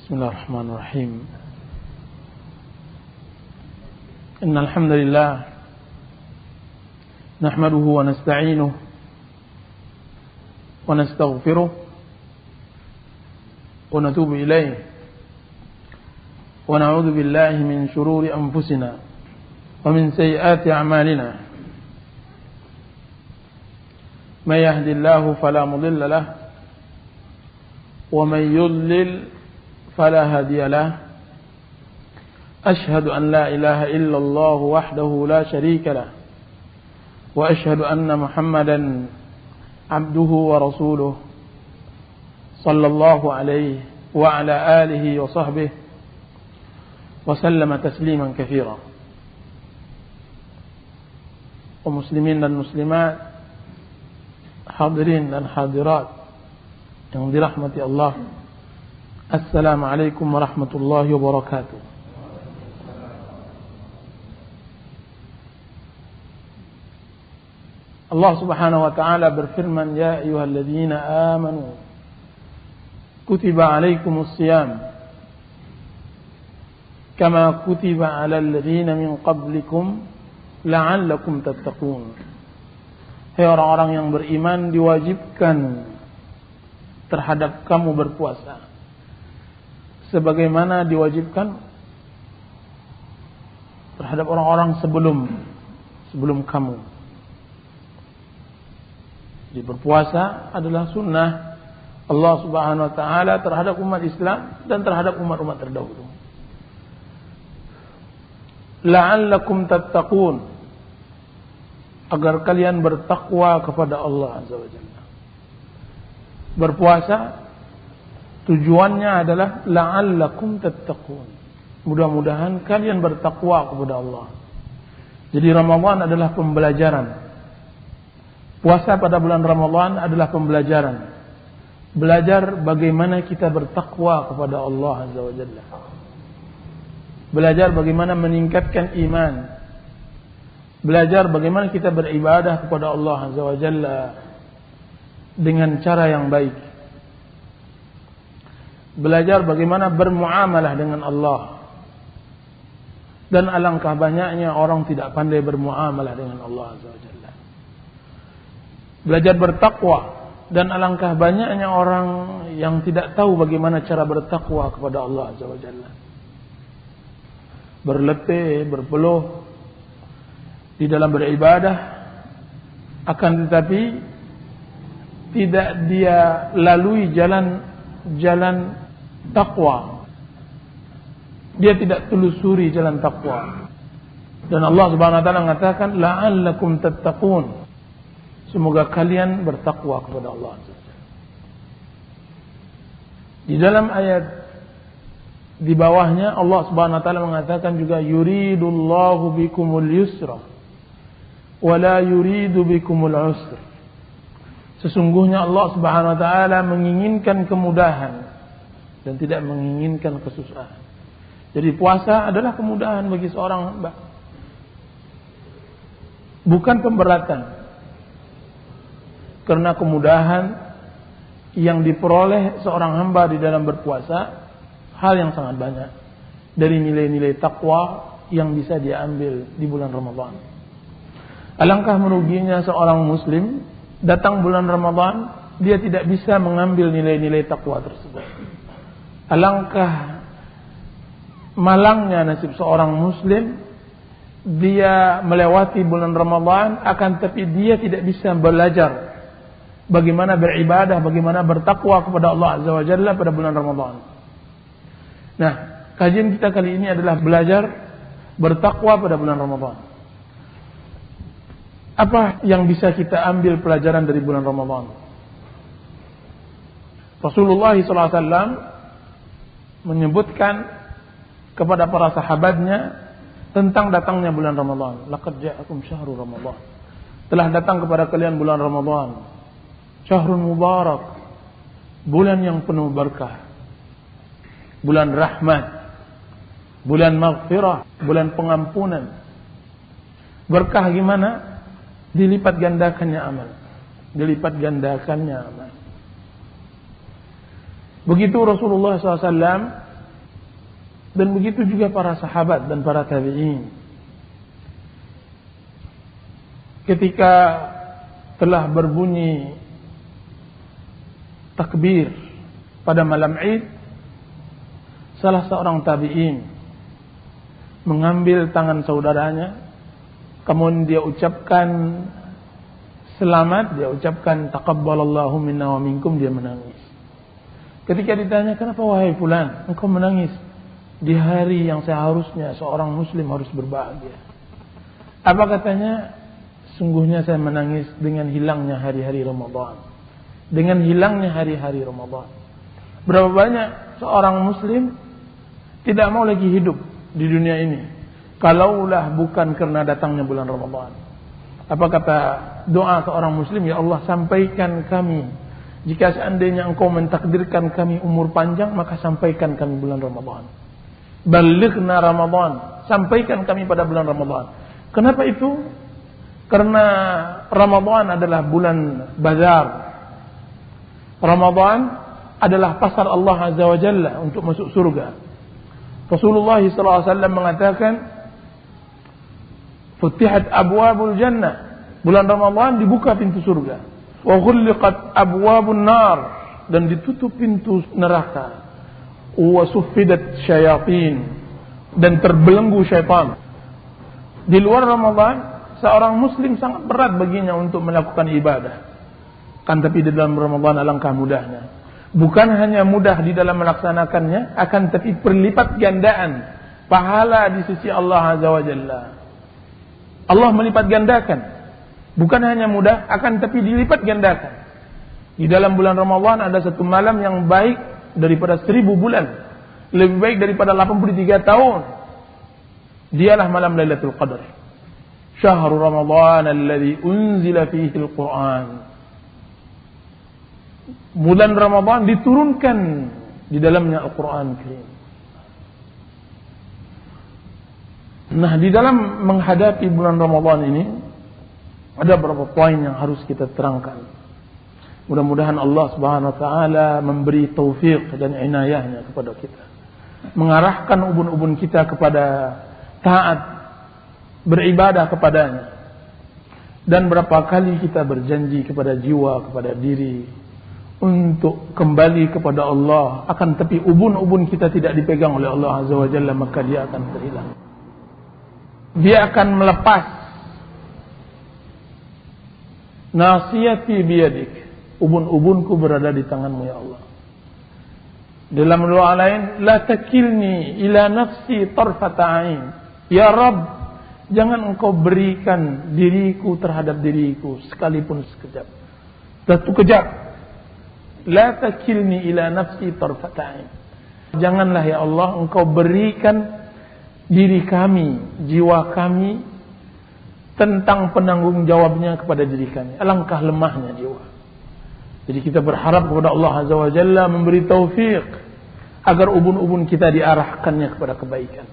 Bismillahirrahmanirrahim. Innal hamdalillah nahmaduhu wa nasta'inuhu wa nastaghfiruh wa natubu ilayh wa na'udzu billahi min shururi anfusina wa min sayyiati a'malina. May yahdihillahu fala mudilla lahu wa may yudlil fala hadiya lahu. أشهد أن لا إله إلا الله وحده لا شريك له وأشهد أن محمدا عبده ورسوله صلى الله عليه وعلى آله وصحبه وسلم تسليما كثيرا. ومسلمين dan muslimat, hadirin dan hadirat yang dirahmati Allah, Assalamualaikum warahmatullahi wabarakatuh. Allah Subhanahu wa taala berfirman, ya ayyuhalladzina amanu kutiba alaikumus shiyam kama kutiba alal ladzina min qablikum la'allakum tattaqun. Hai orang-orang yang beriman, diwajibkan terhadap kamu berpuasa sebagaimana diwajibkan terhadap orang-orang sebelum kamu. Jadi berpuasa adalah sunnah Allah Subhanahu wa taala terhadap umat Islam dan terhadap umat-umat terdahulu. La'allakum tattaqun, agar kalian bertakwa kepada Allah Azza wa Jalla. Berpuasa tujuannya adalah la'allakum tattaqun, mudah-mudahan kalian bertakwa kepada Allah. Jadi Ramadan adalah pembelajaran. Puasa pada bulan Ramadan adalah pembelajaran. Belajar bagaimana kita bertakwa kepada Allah Azza wa Jalla. Belajar bagaimana meningkatkan iman. Belajar bagaimana kita beribadah kepada Allah Azza wa Jalla dengan cara yang baik. Belajar bagaimana bermuamalah dengan Allah. Dan alangkah banyaknya orang tidak pandai bermuamalah dengan Allah Azza wa Jalla. Belajar bertakwa, dan alangkah banyaknya orang yang tidak tahu bagaimana cara bertakwa kepada Allah Azza wa Jalla. Berletih, berpeluh di dalam beribadah, akan tetapi tidak dia lalui jalan takwa. Dia tidak telusuri jalan takwa. Dan Allah Subhanahu wa taala mengatakan la'allakum tattaqun, semoga kalian bertakwa kepada Allah. Di dalam ayat di bawahnya Allah Subhanahu wa taala mengatakan juga yuridullahu bikumul yusra wa la yuridu bikumul usra. Sesungguhnya Allah Subhanahu wa taala menginginkan kemudahan dan tidak menginginkan kesusahan. Jadi puasa adalah kemudahan bagi seorang hamba, bukan pemberatan. Karena kemudahan yang diperoleh seorang hamba di dalam berpuasa hal yang sangat banyak dari nilai-nilai takwa yang bisa dia ambil di bulan Ramadan. Alangkah meruginya seorang muslim datang bulan Ramadan dia tidak bisa mengambil nilai-nilai takwa tersebut. Alangkah malangnya nasib seorang muslim, dia melewati bulan Ramadan akan tapi dia tidak bisa belajar bagaimana beribadah, bagaimana bertakwa kepada Allah Azza wa Jalla pada bulan Ramadan. Nah, kajian kita kali ini adalah belajar bertakwa pada bulan Ramadan. Apa yang bisa kita ambil pelajaran dari bulan Ramadan? Rasulullah SAW menyebutkan kepada para sahabatnya tentang datangnya bulan Ramadan. Laqad ja'akum syahrul Ramadan. Telah datang kepada kalian bulan Ramadan. Syahrul Mubarak, bulan yang penuh berkah, bulan rahmat, bulan maghfirah, bulan pengampunan. Berkah gimana? Dilipat gandakannya amal. Dilipat gandakannya amal. Begitu Rasulullah SAW Dan begitu juga para sahabat dan para tabi'in. Ketika telah berbunyi takbir pada malam Id, salah seorang tabi'in mengambil tangan saudaranya, kemudian dia ucapkan selamat, dia ucapkan taqabbalallahu minna wa minkum, dia menangis. Ketika ditanya, kenapa wahai fulan engkau menangis di hari yang seharusnya seorang muslim harus berbahagia? Apa katanya? Sungguhnya saya menangis dengan hilangnya hari-hari Ramadan. Dengan hilangnya hari-hari Ramadan. Berapa banyak seorang muslim tidak mau lagi hidup di dunia ini kalaulah bukan karena datangnya bulan Ramadan. Apa kata doa seorang muslim? Ya Allah, sampaikan kami, jika seandainya engkau mentakdirkan kami umur panjang, maka sampaikan kami bulan Ramadan. Balighna Ramadan, sampaikan kami pada bulan Ramadan. Kenapa itu? Karena Ramadan adalah bulan bazar. Ramadan adalah pasar Allah Azza wa Jalla untuk masuk surga. Rasulullah SAW mengatakan, Futihat abwabul jannah. Bulan Ramadan dibuka pintu surga. Wa ghulliqat abwabun nar, dan ditutup pintu neraka. Wa suffidat syayatin, dan terbelenggu syaitan. Di luar Ramadan, seorang muslim sangat berat baginya untuk melakukan ibadah. Kan tapi di dalam Ramadan alangkah mudahnya. Bukan hanya mudah di dalam melaksanakannya, akan tapi berlipat gandaan pahala di sisi Allah Azza wa Jalla. Allah melipat gandakan. Bukan hanya mudah, akan tapi dilipat gandakan. Di dalam bulan Ramadan ada satu malam yang baik daripada 1000 bulan. Lebih baik daripada 83 tahun. Dialah malam Lailatul Qadar. Syahrul Ramadan alladzi unzila fihi al-Qur'an. Bulan Ramadan diturunkan di dalamnya Al-Qur'an Karim. Nah, di dalam menghadapi bulan Ramadan ini ada beberapa poin yang harus kita terangkan. Mudah-mudahan Allah Subhanahu wa taala memberi taufik dan inayahnya kepada kita, mengarahkan ubun-ubun kita kepada taat, beribadah kepadanya. Dan berapa kali kita berjanji kepada jiwa, kepada diri untuk kembali kepada Allah, akan tapi ubun-ubun kita tidak dipegang oleh Allah Azza wa Jalla, maka dia akan terhilang. Dia akan melepas. Nasiyati biyadik, ubun-ubunku berada di tanganmu ya Allah. Dalam doa lain, la takilni ila nafsi tarfata ain. Ya Rabb, jangan engkau berikan diriku terhadap diriku sekalipun sekejap. Satu kejap. La takilni ila nafsi tarfata ain. Janganlah ya Allah engkau berikan diri kami, jiwa kami, tentang penanggung jawabnya kepada diri kami. Alangkah lemahnya jiwa. Jadi kita berharap kepada Allah Azza wa Jalla memberi taufik agar ubun-ubun kita diarahkannya kepada kebaikan.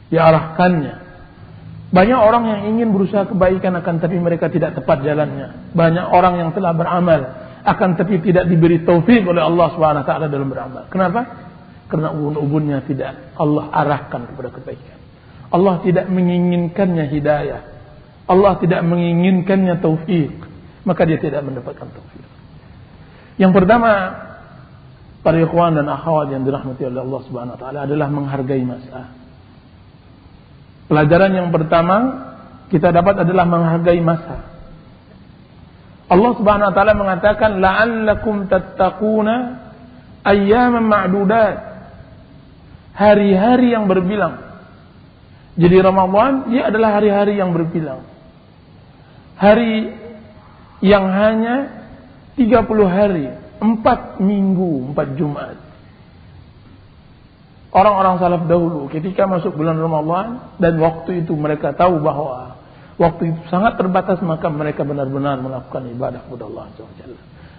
Diarahkannya. Banyak orang yang ingin berusaha kebaikan akan tapi mereka tidak tepat jalannya. Banyak orang yang telah beramal akan tapi tidak diberi taufik oleh Allah Subhanahu wa taala dalam beramal. Kenapa? Karena ubun-ubunnya tidak Allah arahkan kepada kebaikan. Allah tidak menginginkannya hidayah. Allah tidak menginginkannya taufik, maka dia tidak mendapatkan taufik. Yang pertama, para ikhwan dan akhwat yang dirahmati oleh Allah Subhanahu wa taala, adalah menghargai masa. Pelajaran yang pertama kita dapat adalah menghargai masa. Allah Subhanahu wa taala mengatakan la'allakum tattaquna ayyaman ma'dudat. Hari-hari yang berbilang. Jadi Ramadan dia adalah hari-hari yang berbilang. Hari yang hanya 30 hari, 4 minggu, 4 Jumat. Orang-orang salaf dahulu ketika masuk bulan Ramadan dan waktu itu mereka tahu bahwa waktu itu sangat terbatas, maka mereka benar-benar melakukan ibadah kepada Allah SWT.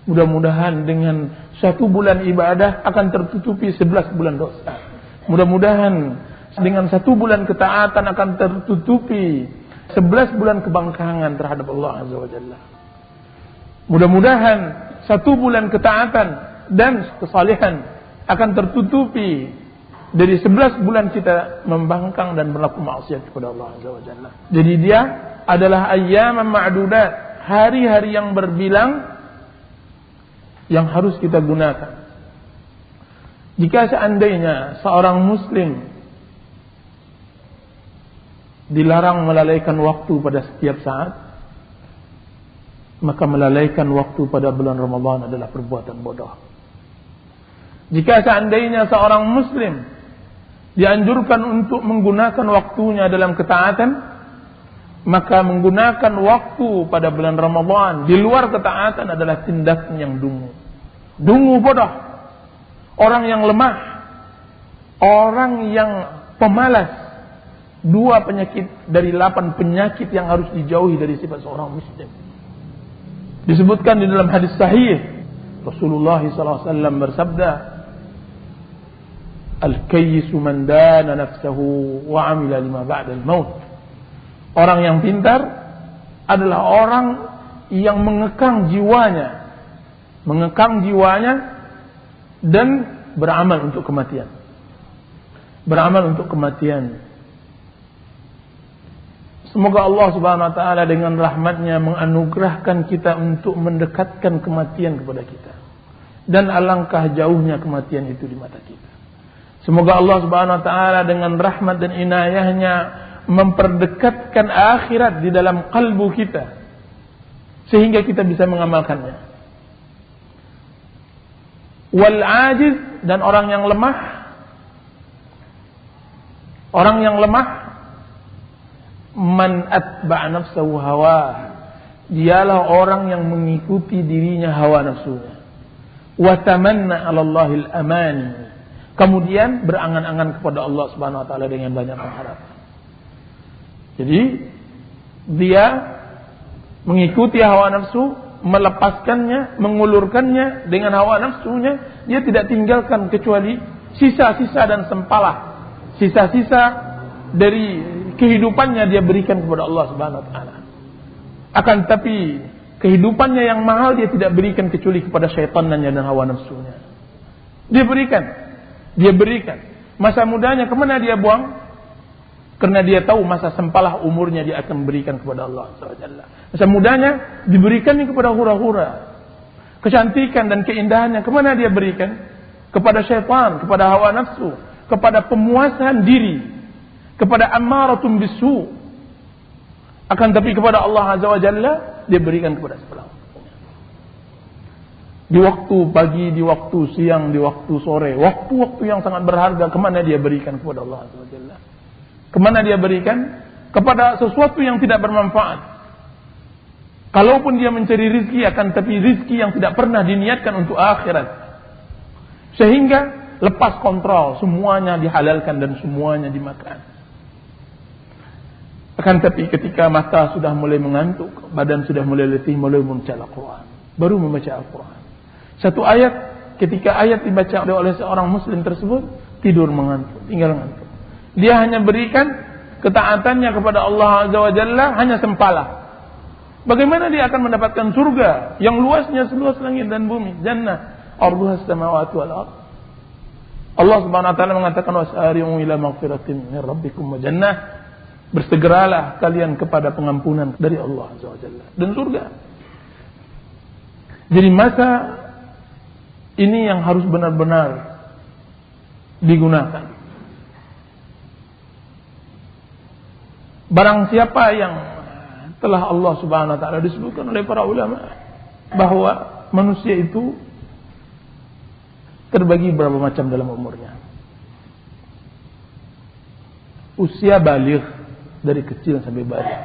Mudah-mudahan dengan 1 bulan ibadah akan tertutupi 11 bulan dosa. Mudah-mudahan dengan 1 bulan ketaatan akan tertutupi 11 bulan kebangkangan terhadap Allah Azza wa Jalla. Mudah-mudahan 1 bulan ketaatan dan kesalehan akan tertutupi dari 11 bulan kita membangkang dan berlaku maksiat kepada Allah Azza wa Jalla. Jadi dia adalah ayyaman ma'dudat, hari-hari yang berbilang yang harus kita gunakan. Jika seandainya seorang muslim dilarang melalaikan waktu pada setiap saat, maka melalaikan waktu pada bulan Ramadan adalah perbuatan bodoh. Jika seandainya seorang muslim dianjurkan untuk menggunakan waktunya dalam ketaatan, maka menggunakan waktu pada bulan Ramadan di luar ketaatan adalah tindakan yang dungu. Dungu, bodoh. Orang yang lemah, orang yang pemalas. 2 penyakit dari 8 penyakit yang harus dijauhi dari sifat seorang muslim. Disebutkan di dalam hadis sahih, Rasulullah SAW bersabda, Al-kayyisu man dana nafsahu wa amila lima ba'dal maut. Orang yang pintar adalah orang yang mengekang jiwanya dan beramal untuk kematian. Beramal untuk kematian. Semoga Allah Subhanahu wa taala dengan rahmatnya menganugerahkan kita untuk mendekatkan kematian kepada kita. Dan alangkah jauhnya kematian itu di mata kita. Semoga Allah Subhanahu wa taala dengan rahmat dan inayahnya memperdekatkan akhirat di dalam kalbu kita sehingga kita bisa mengamalkannya. Wal ajiz, dan orang yang lemah, man atba'a nafsahu hawa, dialah orang yang mengikuti dirinya hawa nafsunya. Wa tamanna 'ala Allahil amani, kemudian berangan-angan kepada Allah Subhanahu wa taala dengan banyak harapan. Jadi dia mengikuti hawa nafsu, melepaskannya, mengulurkannya dengan hawa nafsunya, dia tidak tinggalkan kecuali sisa-sisa dan sempalah. Sisa-sisa dari kehidupannya dia berikan kepada Allah Subhanahu wa taala. Akan tapi kehidupannya yang mahal dia tidak berikan kecuali kepada syaitannya dan hawa nafsunya. Dia berikan. Masa mudanya kemana dia buang? Karena dia tahu masa sempalah umurnya dia akan berikan kepada Allah SWT. Masa mudanya diberikan kepada hura-hura. Kecantikan dan keindahannya kemana dia berikan? Kepada syaitan, kepada hawa nafsu, kepada pemuasan diri, kepada ammaratun bisu. Akan tapi kepada Allah Azza wa Jalla dia berikan kepada sebelah. Di waktu pagi, di waktu siang, di waktu sore, waktu-waktu yang sangat berharga, kemana dia berikan kepada Allah Azza wa Jalla? Kemana dia berikan? Kepada sesuatu yang tidak bermanfaat. Kalaupun dia mencari rizki, akan tapi rizki yang tidak pernah diniatkan untuk akhirat. Sehingga lepas kontrol, semuanya dihalalkan dan semuanya dimakan. Akan tapi ketika mata sudah mulai mengantuk, badan sudah mulai letih, mulai membaca Al-Quran. Baru membaca Al-Quran. Satu ayat, ketika ayat dibaca oleh seorang muslim tersebut, tidur mengantuk, tinggal mengantuk. Dia hanya berikan ketaatannya kepada Allah Azza wa Jalla hanya sempalah. Bagaimana dia akan mendapatkan surga yang luasnya seluas langit dan bumi? Jannah arduhas samawati wal ardh. Allah Subhanahu wa taala mengatakan wasari'u ila maghfiratin min rabbikum wa jannah. Bersegeralah kalian kepada pengampunan dari Allah Azza wa Jalla dan surga. Jadi masa ini yang harus benar-benar digunakan. Barang siapa yang telah Allah Subhanahu wa taala disebutkan oleh para ulama bahwa manusia itu terbagi berapa macam dalam umurnya. Usia baligh, dari kecil sampai baligh.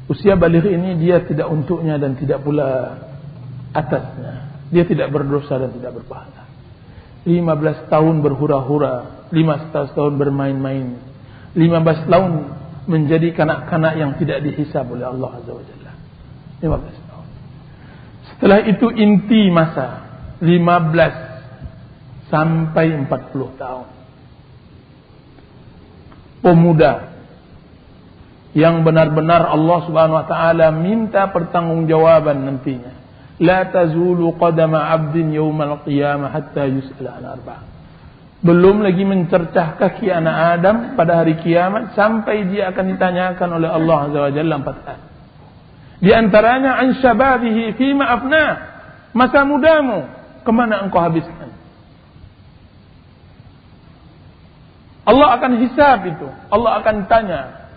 Usia baligh ini dia tidak untuknya dan tidak pula atasnya. Dia tidak berdosa dan tidak berpahala. 15 tahun berhura-hura, 15 tahun bermain-main, 15 tahun menjadi kanak-kanak yang tidak dihisab oleh Allah Azza wa Jalla. 15 tahun. Setelah itu inti masa 15 sampai 40 tahun. Pemuda yang benar-benar Allah Subhanahu wa taala minta pertanggungjawaban nantinya. La tazulu qadama 'abdin yaumal qiyamah hatta yus'ala an arba'. Belum lagi mencercah kaki anak Adam pada hari kiamat sampai dia akan ditanyakan oleh Allah Azza wa Jalla 4 hal. Di antaranya an syababihi fima afna, masa mudamu kemana engkau habiskan? Allah akan hisab itu. Allah akan tanya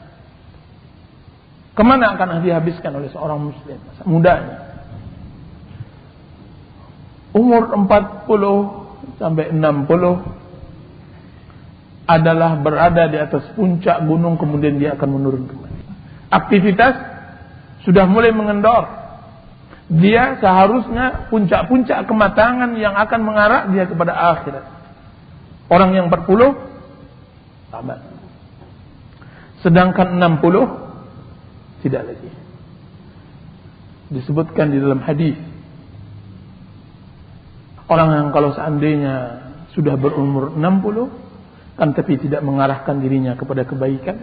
kemana akan dihabiskan oleh seorang muslim masa mudanya. Umur 40 sampai 60 adalah berada di atas puncak gunung, kemudian dia akan menurun kembali. Aktivitas sudah mulai mengendor. Dia seharusnya puncak-puncak kematangan yang akan mengarah dia kepada akhirat. Orang yang 40 tamat. Sedangkan 60 tidak lagi. Disebutkan di dalam hadis, orang yang kalau seandainya sudah berumur 60 kan tapi tidak mengarahkan dirinya kepada kebaikan,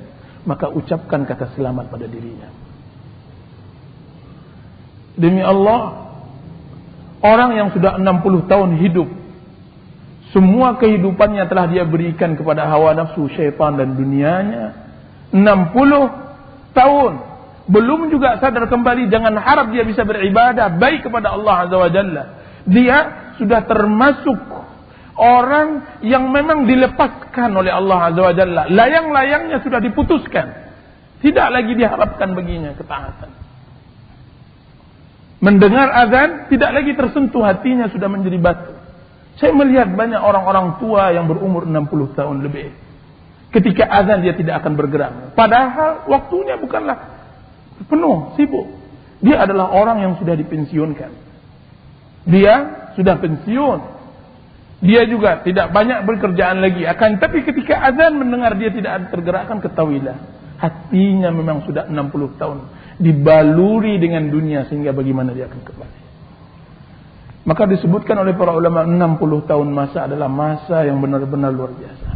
maka ucapkan kata selamat pada dirinya. Demi Allah, orang yang sudah 60 tahun hidup, semua kehidupannya telah dia berikan kepada hawa nafsu, syaitan dan dunianya. 60 tahun belum juga sadar kembali, jangan harap dia bisa beribadah baik kepada Allah Azza wa Jalla. Dia sudah termasuk orang yang memang dilepaskan oleh Allah Azza wa Jalla. Layang-layangnya sudah diputuskan. Tidak lagi diharapkan baginya ketaatan. Mendengar azan tidak lagi tersentuh hatinya, sudah menjadi batu. Saya melihat banyak orang-orang tua yang berumur 60 tahun lebih. Ketika azan dia tidak akan bergerak. Padahal waktunya bukanlah penuh, sibuk. Dia adalah orang yang sudah dipensiunkan. Dia sudah pensiun. Dia juga tidak banyak berkerjaan lagi. Tapi ketika azan mendengar dia tidak tergerakkan, ketahuilah hatinya memang sudah 60 tahun dibaluri dengan dunia, sehingga bagaimana dia akan kembali. Maka disebutkan oleh para ulama 60 tahun masa adalah masa yang benar-benar luar biasa.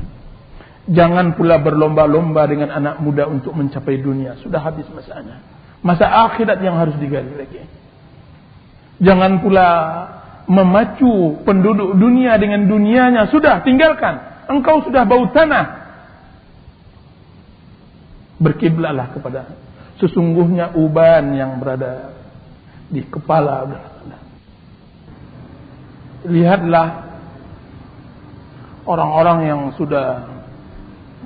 Jangan pula berlomba-lomba dengan anak muda untuk mencapai dunia. Sudah habis masanya. Masa akhirat yang harus digali lagi. Jangan pula memacu penduduk dunia dengan dunianya. Sudah, tinggalkan. Engkau sudah bau tanah. Berkiblatlah kepada sesungguhnya uban yang berada di kepala. Lihatlah orang-orang yang sudah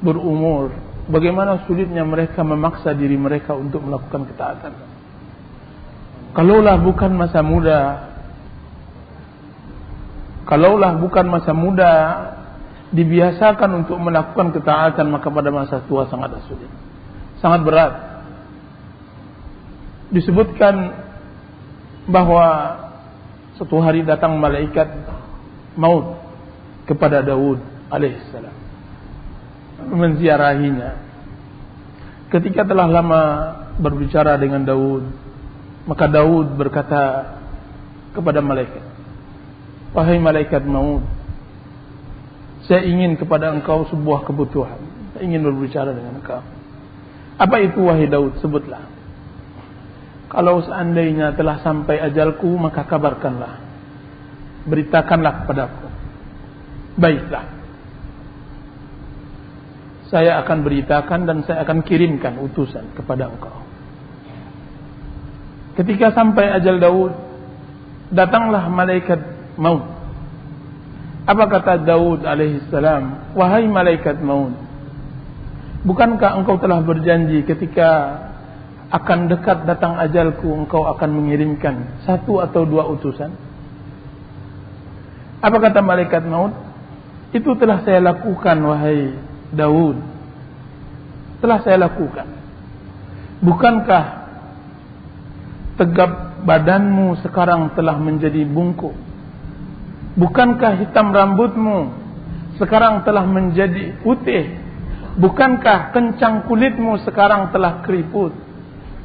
berumur, bagaimana sulitnya mereka memaksa diri mereka untuk melakukan ketaatan. Kalaulah bukan masa muda dibiasakan untuk melakukan ketaatan, maka pada masa tua sangat sulit, sangat berat. Disebutkan bahwa suatu hari datang malaikat maut kepada Daud alaihissalam, menziarahinya. Ketika telah lama berbicara dengan Daud, maka Daud berkata kepada malaikat, wahai malaikat maut, saya ingin kepada engkau sebuah kebutuhan. Saya ingin berbicara dengan engkau. Apa itu wahai Daud? Sebutlah. Kalau seandainya telah sampai ajalku, maka kabarkanlah, beritakanlah kepadaku. Baiklah, saya akan beritakan dan saya akan kirimkan utusan kepada engkau. Ketika sampai ajal Daud, datanglah malaikat maut. Apa kata Daud alaihissalam? Wahai malaikat maut, bukankah engkau telah berjanji ketika akan dekat datang ajalku, engkau akan mengirimkan 1 atau 2 utusan? Apa kata malaikat maut? Itu telah saya lakukan wahai Daud. Telah saya lakukan. Bukankah tegap badanmu sekarang telah menjadi bungkuk? Bukankah hitam rambutmu sekarang telah menjadi putih? Bukankah kencang kulitmu sekarang telah keriput?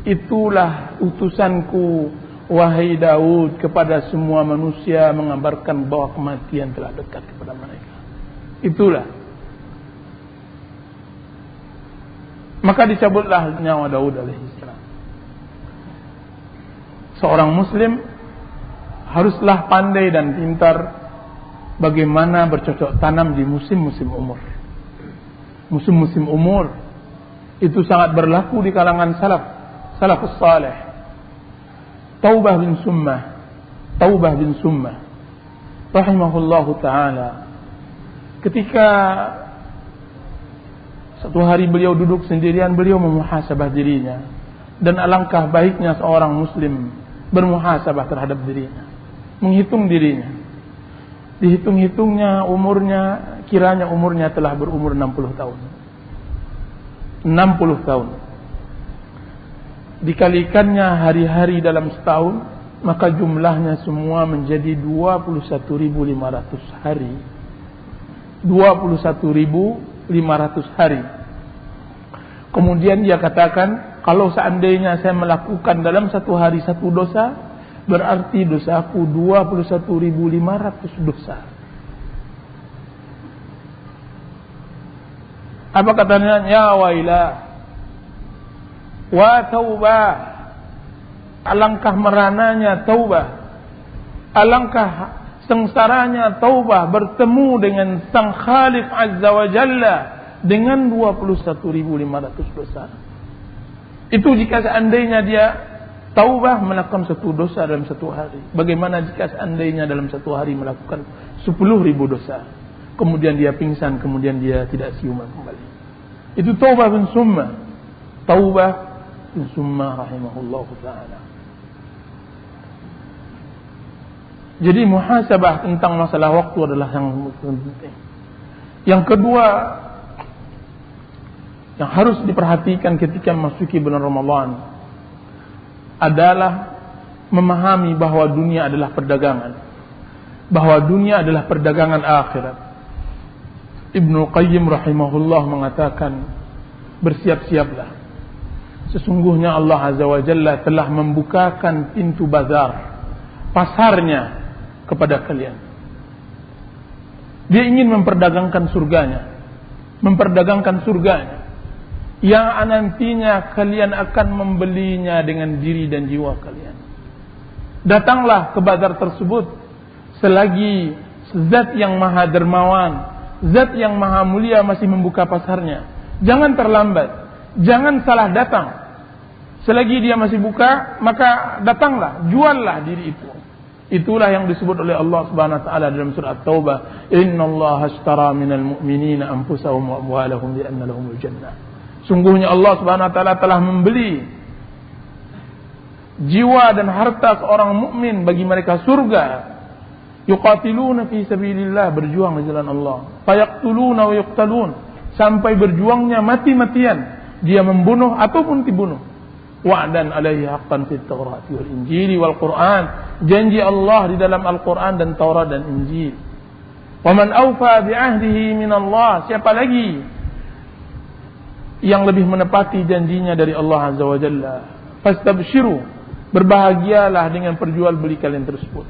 Itulah utusanku wahai Daud kepada semua manusia, mengabarkan bahwa kematian telah dekat kepada mereka. Itulah. Maka dicabutlah nyawa Daud alaihissalam. Seorang muslim haruslah pandai dan pintar bagaimana bercocok tanam di musim-musim umur. Musim-musim umur itu sangat berlaku di kalangan salafus salih. Taubah bin Summah rahimahullahu ta'ala, ketika satu hari beliau duduk sendirian, beliau memuhasabah dirinya. Dan alangkah baiknya seorang muslim bermuhasabah terhadap dirinya, menghitung dirinya. Dihitung-hitungnya umurnya, kiranya umurnya telah berumur 60 tahun. 60 tahun. Dikalikannya hari-hari dalam setahun, maka jumlahnya semua menjadi 21.500 hari. 21.500 hari. Kemudian dia katakan, kalau seandainya saya melakukan dalam satu hari satu dosa, berarti dosaku 21.500 dosa. Apa katanya? Ya wailah wa taubah. Alangkah merananya taubah, alangkah sengsaranya taubah bertemu dengan Sang Khaliq Azza wa Jalla dengan 21.500 dosa. Itu jika seandainya dia taubah melakukan satu dosa dalam satu hari. Bagaimana jika seandainya dalam satu hari melakukan 10.000 dosa, kemudian dia pingsan, kemudian dia tidak siuman kembali. Itu Taubah bin Summah. Taubah bin Summah rahimahullahu ta'ala. Jadi muhasabah tentang masalah waktu adalah yang penting. Yang kedua yang harus diperhatikan ketika memasuki bulan Ramadan adalah memahami bahwa dunia adalah perdagangan, bahwa dunia adalah perdagangan akhirat. Ibnu Qayyim rahimahullah mengatakan, bersiap-siaplah, sesungguhnya Allah Azza wa Jalla telah membukakan pintu bazar, pasarnya kepada kalian. Dia ingin memperdagangkan surganya, yang nantinya kalian akan membelinya dengan diri dan jiwa kalian. Datanglah ke bazar tersebut selagi zat yang maha dermawan, zat yang maha mulia masih membuka pasarnya. Jangan terlambat, jangan salah datang. Selagi dia masih buka, maka datanglah, juallah diri itu. Itulah yang disebut oleh Allah Subhanahu wa taala dalam surah At-Taubah, "Innallaha ashtara minal mu'minina anfusahum wa amwalahum bi anna lahumul jannah." Sungguhnya Allah Subhanahu wa taala telah membeli jiwa dan harta seorang mukmin bagi mereka surga. Yuqatiluna fi sabilillah, berjuang di jalan Allah. Fayaqtuluna wa yuqtalun, sampai berjuangnya mati-matian, dia membunuh ataupun dibunuh. Wa'dan alaihi haqqan fit Taurati wal Injili wal Quran, janji Allah di dalam Al-Quran dan Taurat dan Injil. Wa man awfa bi ahdihi min Allah, siapa lagi yang lebih menepati janjinya dari Allah Azza wa Jalla. Fastabshiru, berbahagialah dengan perjual beli kalian tersebut.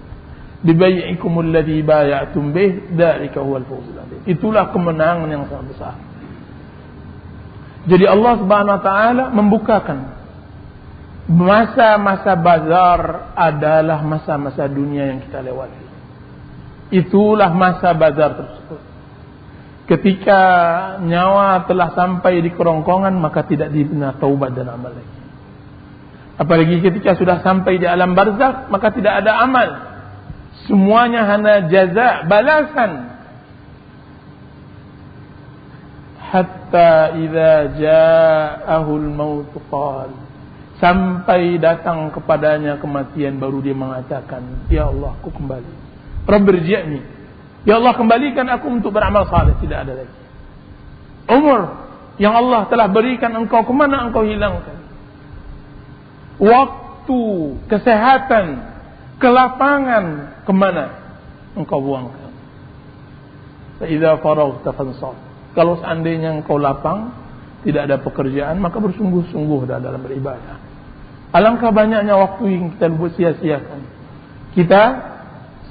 Bibai'ikumul ladzi bay'atum bih, dzalika huwal fawzul 'adzim. Itulah kemenangan yang sangat besar. Jadi Allah Subhanahu wa taala membukakan masa-masa bazar adalah masa-masa dunia yang kita lewati. Itulah masa bazar tersebut. Ketika nyawa telah sampai di kerongkongan, maka tidak dibina taubat dan amal lagi. Apalagi ketika sudah sampai di alam barzakh, maka tidak ada amal. Semuanya hanya jaza, balasan. Hatta idza ja'ahul maut qala, sampai datang kepadanya kematian, baru dia mengatakan, ya Allah, aku kembali. Rabbirji'ni, ya Allah, kembalikan aku untuk beramal saleh. Tidak ada lagi. Umur yang Allah telah berikan engkau, kemana engkau hilangkan? Waktu, kesehatan, kelapangan, kemana engkau buangkan? Fa idza faraghta fansab, kalau seandainya engkau lapang, tidak ada pekerjaan, maka bersungguh-sungguh dalam beribadah. Alangkah banyaknya waktu yang kita sia-siakan. Kita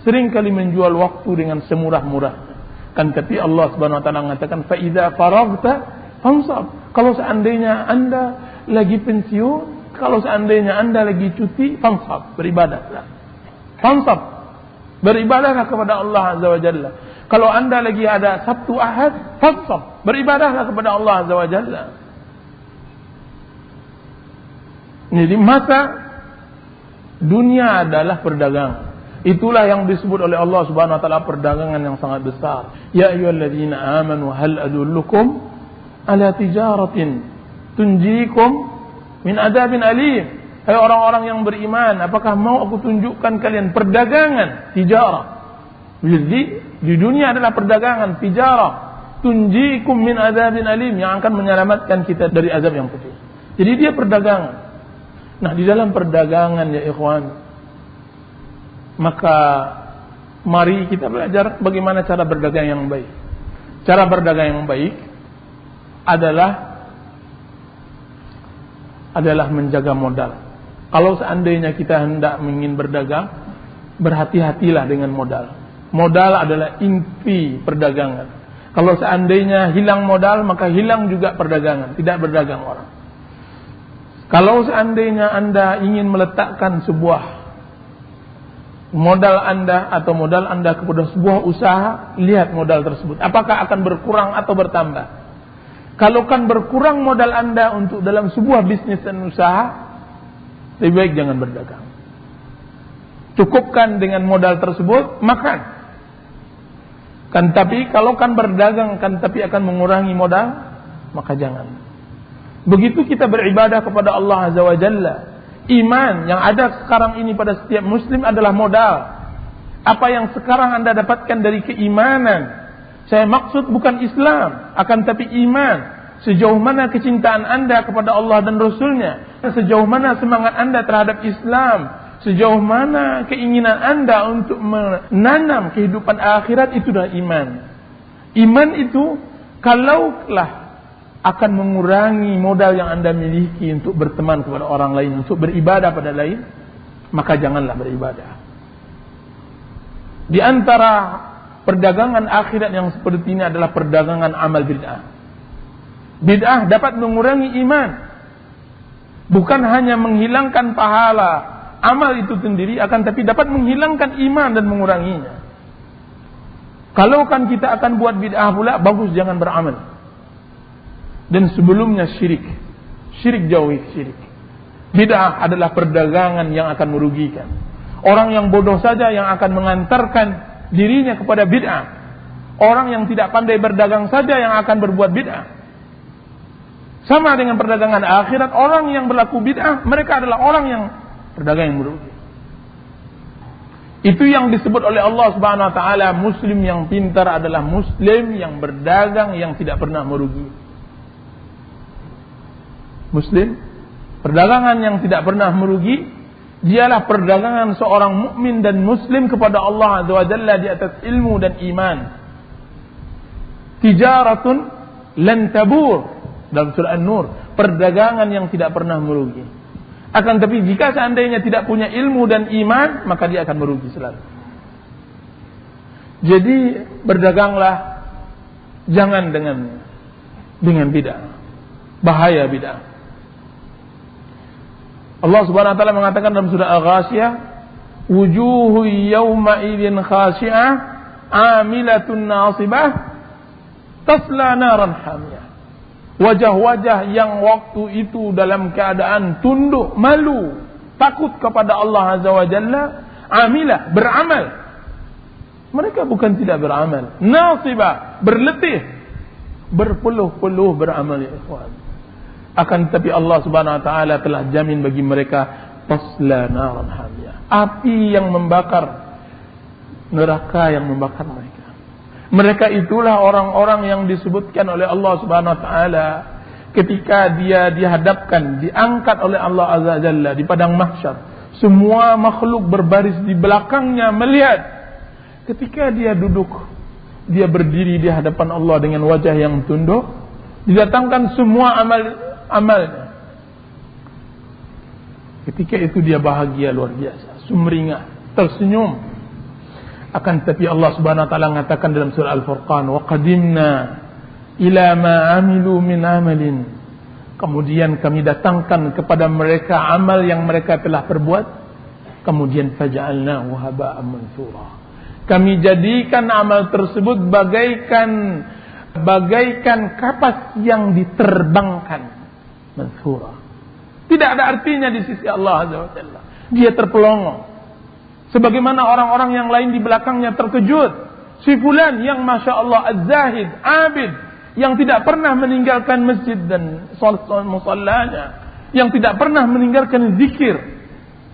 sering kali menjual waktu dengan semurah-murahnya. Kan tapi Allah Subhanahu wa taala mengatakan, fa idza faraghta fansab, kalau seandainya Anda lagi pensiun, kalau seandainya Anda lagi cuti, fansab, beribadahlah. Fansab, beribadahlah kepada Allah Azza wa Jalla. Kalau Anda lagi ada Sabtu Ahad, fassab, beribadahlah kepada Allah Azza wa Jalla. Jadi masa dunia adalah perdagangan. Itulah yang disebut oleh Allah Subhanahu wa taala perdagangan yang sangat besar. Ya ayyuhalladzina amanu hal adullukum ala tijaratin tunjikum min adzabin alim. Hai orang-orang yang beriman, apakah mau aku tunjukkan kalian perdagangan, tijarah. Jadi di dunia adalah perdagangan, tijarah, tunjikum min adzabin alim, yang akan menyelamatkan kita dari azab yang pedih. Jadi dia perdagangan. Nah, di dalam perdagangan ya ikhwan, maka mari kita belajar bagaimana cara berdagang yang baik. Cara berdagang yang baik adalah menjaga modal. Kalau seandainya kita hendak ingin berdagang, berhati-hatilah dengan modal. Modal adalah inti perdagangan. Kalau seandainya hilang modal, maka hilang juga perdagangan, tidak berdagang orang. Kalau seandainya Anda ingin meletakkan sebuah modal Anda atau modal Anda kepada sebuah usaha, lihat modal tersebut apakah akan berkurang atau bertambah. Kalau kan berkurang modal Anda untuk dalam sebuah bisnis dan usaha, lebih baik jangan berdagang. Cukupkan dengan modal tersebut, makan. Kan tapi kalau kan berdagang kan tapi akan mengurangi modal, maka jangan. Begitu kita beribadah kepada Allah Azza wa Jalla. Iman yang ada sekarang ini pada setiap muslim adalah modal. Apa yang sekarang Anda dapatkan dari keimanan, saya maksud bukan Islam, akan tapi iman. Sejauh mana kecintaan Anda kepada Allah dan Rasulnya, sejauh mana semangat Anda terhadap Islam, sejauh mana keinginan Anda untuk menanam kehidupan akhirat, itu adalah iman. Iman itu kalaulah akan mengurangi modal yang Anda miliki untuk berteman kepada orang lain, untuk beribadah pada lain, maka janganlah beribadah. Di antara perdagangan akhirat yang seperti ini adalah perdagangan amal bid'ah. Bid'ah dapat mengurangi iman. Bukan hanya menghilangkan pahala amal itu sendiri, akan tapi dapat menghilangkan iman dan menguranginya. Kalau kan kita akan buat bid'ah pula, bagus jangan beramal. Dan sebelumnya syirik jauhi syirik. Bid'ah adalah perdagangan yang akan merugikan. Orang yang bodoh saja yang akan mengantarkan dirinya kepada bid'ah. Orang yang tidak pandai berdagang saja yang akan berbuat bid'ah. Sama dengan perdagangan akhirat, orang yang berlaku bid'ah, mereka adalah orang yang berdagang yang merugi. Itu yang disebut oleh Allah Subhanahu wa taala, muslim yang pintar adalah muslim yang berdagang yang tidak pernah merugi. Muslim, perdagangan yang tidak pernah merugi, dialah perdagangan seorang mukmin dan muslim kepada Allah Azza wa Jalla di atas ilmu dan iman. Tijaratun lan tabur, dalam surah An-Nur, perdagangan yang tidak pernah merugi. Akan tapi jika seandainya tidak punya ilmu dan iman, maka dia akan merugi selalu. Jadi berdaganglah jangan dengan bid'ah. Bahaya bid'ah. Allah Subhanahu wa taala mengatakan dalam surah Al-Ghasyiyah, wujuhu yawma idzin khashi'ah 'amilatun nasibah tasla naran hamiyah. Wajah-wajah yang waktu itu dalam keadaan tunduk, malu, takut kepada Allah Azza wa Jalla, amilah, beramal. Mereka bukan tidak beramal, nasibah, berletih, berpeluh-peluh beramal ya ikhwan. Akan tetapi Allah Subhanahu wa taala telah jamin bagi mereka tasla naran hamiyah, api yang membakar, neraka yang membakar mereka. Mereka itulah orang-orang yang disebutkan oleh Allah Subhanahu wa taala ketika dia dihadapkan, diangkat oleh Allah Azza wa Jalla di padang mahsyar. Semua makhluk berbaris di belakangnya melihat. Ketika dia duduk, dia berdiri di hadapan Allah dengan wajah yang tunduk, didatangkan semua amalnya. Ketika itu dia bahagia luar biasa, sumringah, tersenyum. Akan tetapi Allah Subhanahu wa taala mengatakan dalam surah Al-Furqan, wa qadimna ila ma amilu min amalin. Kemudian kami datangkan kepada mereka amal yang mereka telah perbuat, kemudian faja'alnahu haba'an mansura. Kami jadikan amal tersebut bagaikan kapas yang diterbangkan. Manthura. Tidak ada artinya di sisi Allah Azza wa Jalla. Dia terpelongo. Sebagaimana orang-orang yang lain di belakangnya terkejut. Si fulan yang Masya Allah az-zahid, abid, yang tidak pernah meninggalkan masjid dan musallanya, yang tidak pernah meninggalkan zikir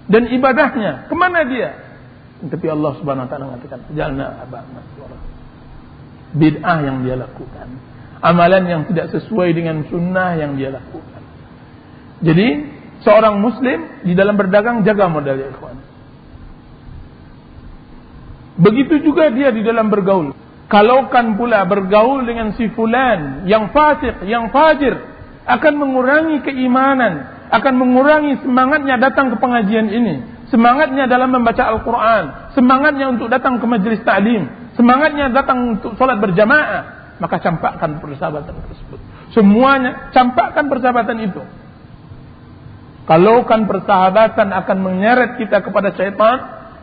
dan ibadahnya. Kemana dia? Tapi Allah Subhanahu wa taala mengatakan, "Jalna aba masura." Bid'ah yang dia lakukan, amalan yang tidak sesuai dengan sunnah yang dia lakukan. Jadi, seorang muslim di dalam berdagang jaga modal ya ikhwan. Begitu juga dia di dalam bergaul. Kalaukan pula bergaul dengan si fulan yang fasik, yang fajir, akan mengurangi keimanan, akan mengurangi semangatnya datang ke pengajian ini, semangatnya dalam membaca Al-Quran, semangatnya untuk datang ke majelis ta'lim, semangatnya datang untuk sholat berjamaah, maka campakkan persahabatan tersebut. Semuanya campakkan persahabatan itu. Kalaukan persahabatan akan menyeret kita kepada syaitan,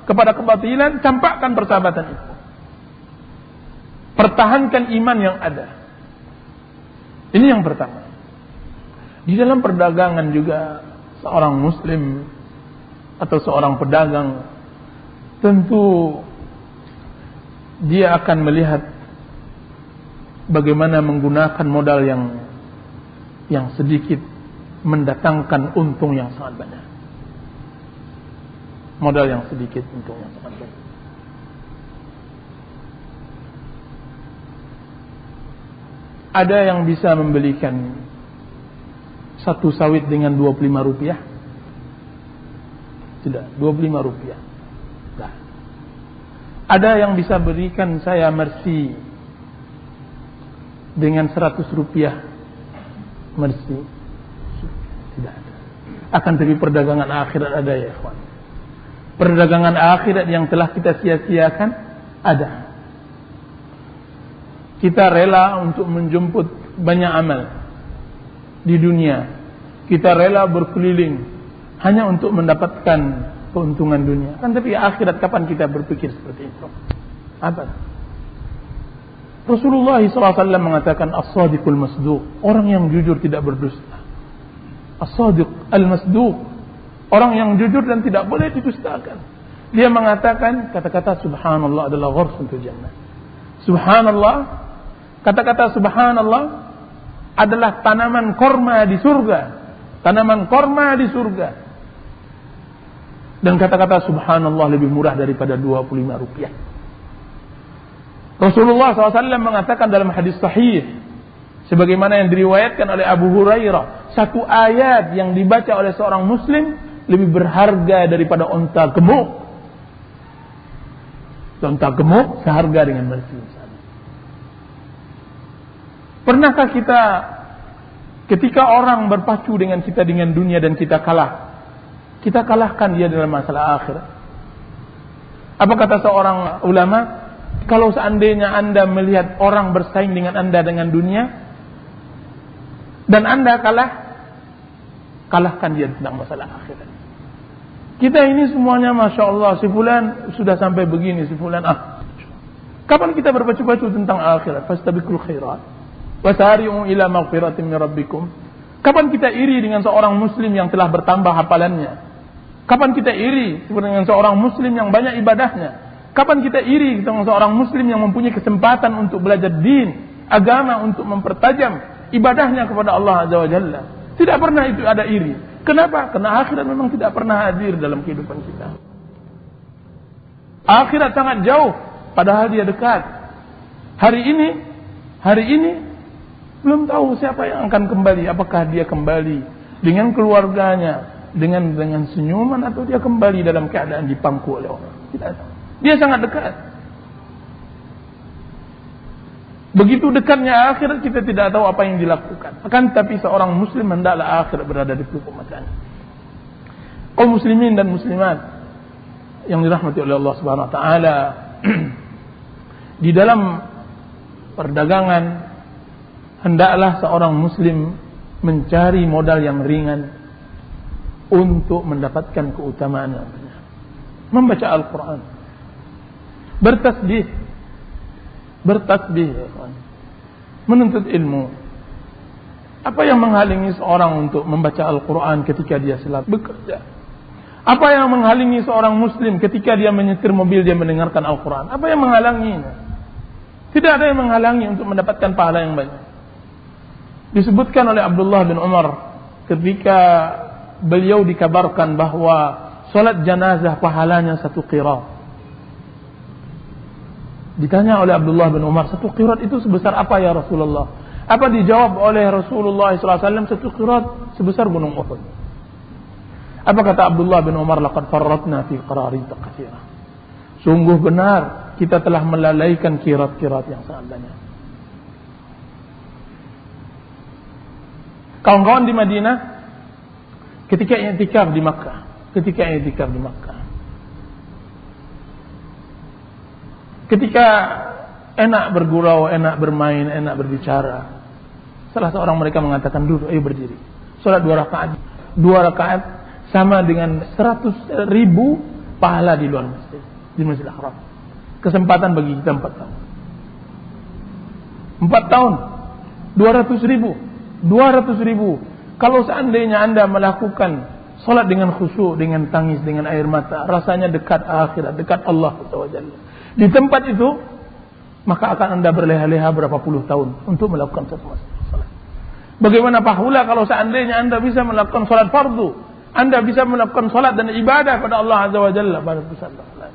kepada kebatilan, campakkan persahabatan itu. Pertahankan iman yang ada. Ini yang pertama. Di dalam perdagangan juga seorang muslim atau seorang pedagang tentu dia akan melihat bagaimana menggunakan modal yang sedikit mendatangkan untung yang sangat banyak. Modal yang sedikit, untung yang sangat banyak. Ada yang bisa membelikan satu sawit dengan 25 rupiah? Tidak, 25 rupiah. Nah. Ada yang bisa berikan saya mercy dengan 100 rupiah mercy? Tidak ada. Akan tapi perdagangan akhirat ada ya ikhwan. Perdagangan akhirat yang telah kita sia-siakan ada. Kita rela untuk menjemput banyak amal di dunia. Kita rela berkeliling hanya untuk mendapatkan keuntungan dunia. Kan tapi akhirat kapan kita berpikir seperti itu? Apa? Rasulullah SAW mengatakan as-sadiqul masduq, orang yang jujur tidak berdusta. As-sadiq al-masduq, orang yang jujur dan tidak boleh didustakan. Dia mengatakan kata-kata subhanallah adalah ghursun fil jannah. Subhanallah, kata-kata subhanallah adalah tanaman korma di surga. Tanaman korma di surga. Dan kata-kata subhanallah lebih murah daripada 25 rupiah. Rasulullah SAW mengatakan dalam hadis sahih, sebagaimana yang diriwayatkan oleh Abu Hurairah, satu ayat yang dibaca oleh seorang muslim lebih berharga daripada onta gemuk. Onta gemuk seharga dengan mercy. Pernahkah kita ketika orang berpacu dengan kita dengan dunia dan kita kalah, kita kalahkan dia dalam masalah akhirat? Apa kata seorang ulama? Kalau seandainya Anda melihat orang bersaing dengan Anda dengan dunia dan Anda kalah, kalahkan dia tentang masalah akhirat. Kita ini semuanya Masya Allah, si fulan sudah sampai begini, si fulan kapan kita berpacu-pacu tentang akhirat? Fastabiqul khairat wasari'u ila maghfiratin min rabbikum. Kapan kita iri dengan seorang muslim yang telah bertambah hafalannya? Kapan kita iri dengan seorang muslim yang banyak ibadahnya? Kapan kita iri dengan seorang muslim yang mempunyai kesempatan untuk belajar din, agama, untuk mempertajam ibadahnya kepada Allah Azza wa Jalla? Tidak pernah itu ada iri. Kenapa? Karena akhirat memang tidak pernah hadir dalam kehidupan kita. Akhirat sangat jauh, padahal dia dekat. Hari ini belum tahu siapa yang akan kembali. Apakah dia kembali dengan keluarganya, dengan senyuman, atau dia kembali dalam keadaan dipangku oleh orang? Tidak tahu. Dia sangat dekat. Begitu dekatnya akhirat, kita tidak tahu apa yang dilakukan. Akan tapi seorang muslim hendaklah akhirat berada di pelupuk matanya. Kaum muslimin dan muslimat yang dirahmati oleh Allah Subhanahu wa taala, di dalam perdagangan hendaklah seorang muslim mencari modal yang ringan untuk mendapatkan keutamaan yang banyak. Membaca Al-Quran, bertasbih, ya kawan. Menuntut ilmu. Apa yang menghalangi seorang untuk membaca Al-Quran ketika dia sedang bekerja? Apa yang menghalangi seorang muslim ketika dia menyetir mobil, dia mendengarkan Al-Quran? Apa yang menghalanginya? Tidak ada yang menghalangi untuk mendapatkan pahala yang banyak. Disebutkan oleh Abdullah bin Umar ketika beliau dikabarkan bahwa solat jenazah pahalanya 1 qirat. Ditanya oleh Abdullah bin Umar, 1 qirat itu sebesar apa ya Rasulullah? Apa dijawab oleh Rasulullah SAW? 1 qirat sebesar gunung Uhud. Apa kata Abdullah bin Umar? Laqad farratna fi qararita katsira. Sungguh benar kita telah melalaikan qirat-qirat yang sangat banyak. Kawan-kawan di Madinah ketika i'tikaf di Makkah, ketika enak bergurau, enak bermain, enak berbicara, salah seorang mereka mengatakan, duduk, ayo berdiri. Salat 2 rakaat. 2 rakaat sama dengan 100.000 pahala di luar masjid, di Masjidil Haram. Kesempatan bagi kita 4 tahun. 4 tahun 200.000. Kalau seandainya Anda melakukan salat dengan khusyuk, dengan tangis, dengan air mata, rasanya dekat akhirat, dekat Allah SWT. Di tempat itu, maka akan Anda berleha-leha berapa puluh tahun untuk melakukan satu salat. Bagaimana pula kalau seandainya Anda bisa melakukan salat fardu, Anda bisa melakukan salat dan ibadah pada Allah Azza wa Jalla pada pusat salat.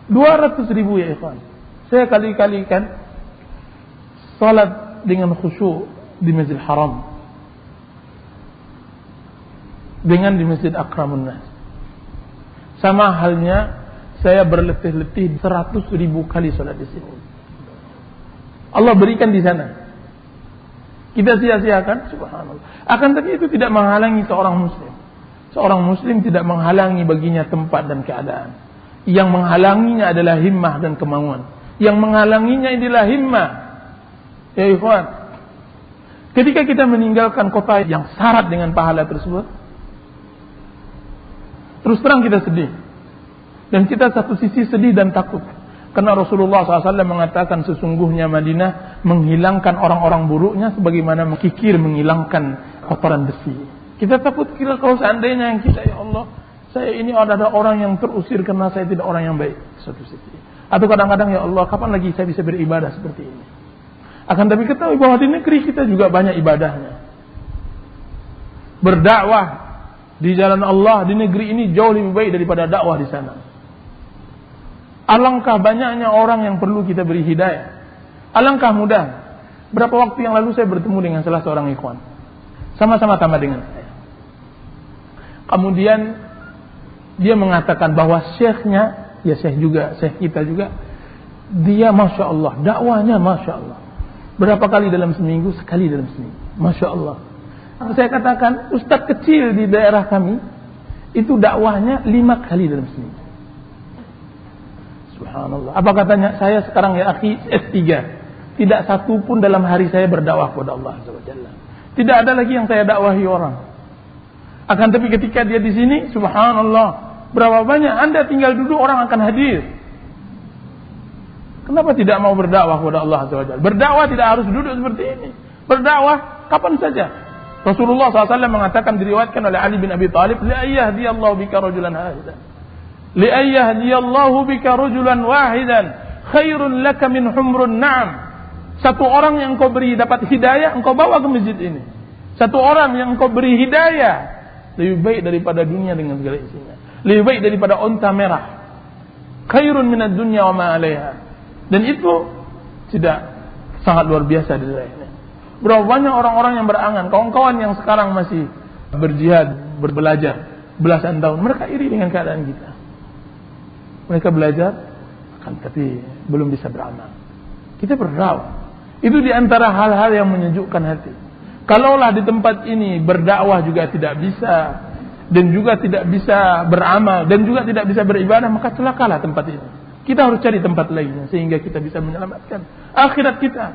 200.000 ya ikhwan. Saya kali-kalikan salat dengan khusyuk di Masjidil Haram dengan di Masjid Akramun Nas. Sama halnya saya berletih-letih 100.000 kali salat di sini. Allah berikan di sana. Kita sia-siakan, subhanallah. Akan tapi itu tidak menghalangi seorang muslim. Seorang muslim tidak menghalangi baginya tempat dan keadaan. Yang menghalanginya adalah himmah dan kemauan. Yang menghalanginya adalah himmah. Ya ikhwan, ketika kita meninggalkan kota yang syarat dengan pahala tersebut, terus terang kita sedih. Dan kita satu sisi sedih dan takut. Karena Rasulullah SAW mengatakan sesungguhnya Madinah menghilangkan orang-orang buruknya sebagaimana kikir menghilangkan kotoran besi. Kita takut kira kalau seandainya yang kita, ya Allah, saya ini adalah orang yang terusir karena saya tidak orang yang baik. Satu sisi. Atau kadang-kadang, ya Allah, kapan lagi saya bisa beribadah seperti ini? Akan tapi ketahui bahwa di negeri kita juga banyak ibadahnya. Berdakwah di jalan Allah di negeri ini jauh lebih baik daripada dakwah di sana. Alangkah banyaknya orang yang perlu kita beri hidayah. Alangkah mudah. Berapa waktu yang lalu saya bertemu dengan salah seorang ikhwan. Sama-sama tamat dengan saya. Kemudian dia mengatakan bahwa syekhnya, ya syekh juga, syekh kita juga, dia Masya Allah, dakwahnya Masya Allah. Berapa kali dalam seminggu? Sekali dalam seminggu. Masya Allah. Saya katakan, ustaz kecil di daerah kami, itu dakwahnya 5 kali dalam seminggu. Subhanallah. Apa katanya? Saya sekarang ya akhi S3. Tidak satu pun dalam hari saya berdakwah kepada Allah Azza wa Jalla. Tidak ada lagi yang saya dakwahi orang. Akan tapi ketika dia di sini, subhanallah, berapa banyak Anda tinggal duduk orang akan hadir. Kenapa tidak mau berdakwah kepada Allah Azza wa Jalla? Berdakwah tidak harus duduk seperti ini. Berdakwah kapan saja. Rasulullah SAW mengatakan, diriwayatkan oleh Ali bin Abi Thalib, li'ayyadiyallahu bika rajulan wahidan. Li'ayyadiyallahu bika rajulan wahidan khairun laka min humrun na'am. Satu orang yang engkau beri dapat hidayah, engkau bawa ke masjid ini. Satu orang yang engkau beri hidayah lebih baik daripada dunia dengan segala isinya. Lebih baik daripada unta merah. Khairun minad dunya wa ma 'alaiha. Dan itu tidak sangat luar biasa di daerah ini. Berapa banyak orang-orang yang berangan, kawan-kawan yang sekarang masih berjihad, berbelajar belasan tahun, mereka iri dengan keadaan kita. Mereka belajar, akan tapi belum bisa beramal. Kita berdakwah. Itu di antara hal-hal yang menyejukkan hati. Kalaulah di tempat ini berdakwah juga tidak bisa, dan juga tidak bisa beramal, dan juga tidak bisa beribadah, maka celakalah tempat ini. Kita harus cari tempat lainnya sehingga kita bisa menyelamatkan akhirat kita.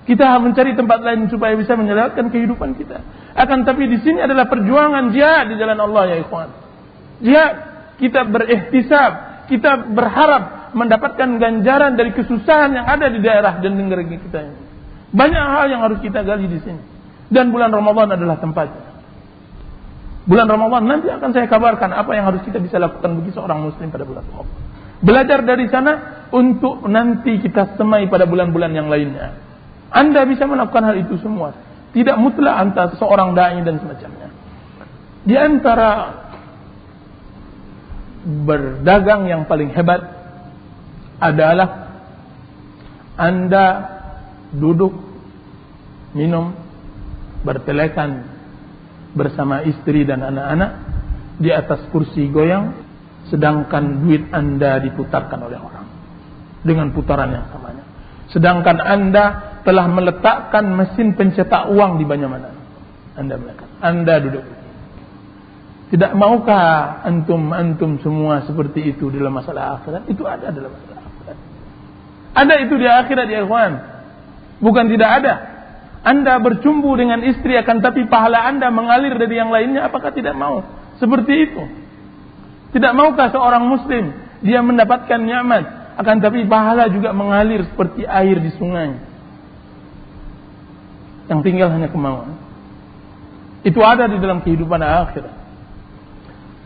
Kita harus mencari tempat lain supaya bisa menyelamatkan kehidupan kita. Akan tapi di sini adalah perjuangan jihad di jalan Allah ya ikhwan. Jihad, kita berihtisab, kita berharap mendapatkan ganjaran dari kesusahan yang ada di daerah dan negeri kita ini. Banyak hal yang harus kita gali di sini. Dan bulan Ramadan adalah tempatnya. Bulan Ramadan nanti akan saya kabarkan apa yang harus kita bisa lakukan bagi seorang muslim pada bulan Ramadan. Belajar dari sana untuk nanti kita semai pada bulan-bulan yang lainnya. Anda bisa melakukan hal itu semua. Tidak mutlak antara seorang dai dan semacamnya. Di antara berdagang yang paling hebat adalah Anda duduk, minum, bertelekan bersama istri dan anak-anak di atas kursi goyang, sedangkan duit Anda diputarkan oleh orang dengan putaran yang samanya. Sedangkan Anda telah meletakkan mesin pencetak uang di mana-mana. Anda melekat. Anda duduk. Tidak maukah antum semua seperti itu dalam masalah akhirat? Itu ada dalam masalah akhirat. Ada itu di akhirat ya ikhwan. Bukan tidak ada. Anda bercumbu dengan istri akan tapi pahala Anda mengalir dari yang lainnya, apakah tidak mau? Seperti itu. Tidak maukah seorang muslim dia mendapatkan nikmat akan tapi pahala juga mengalir seperti air di sungai? Yang tinggal hanya kemauan. Itu ada di dalam kehidupan akhirat.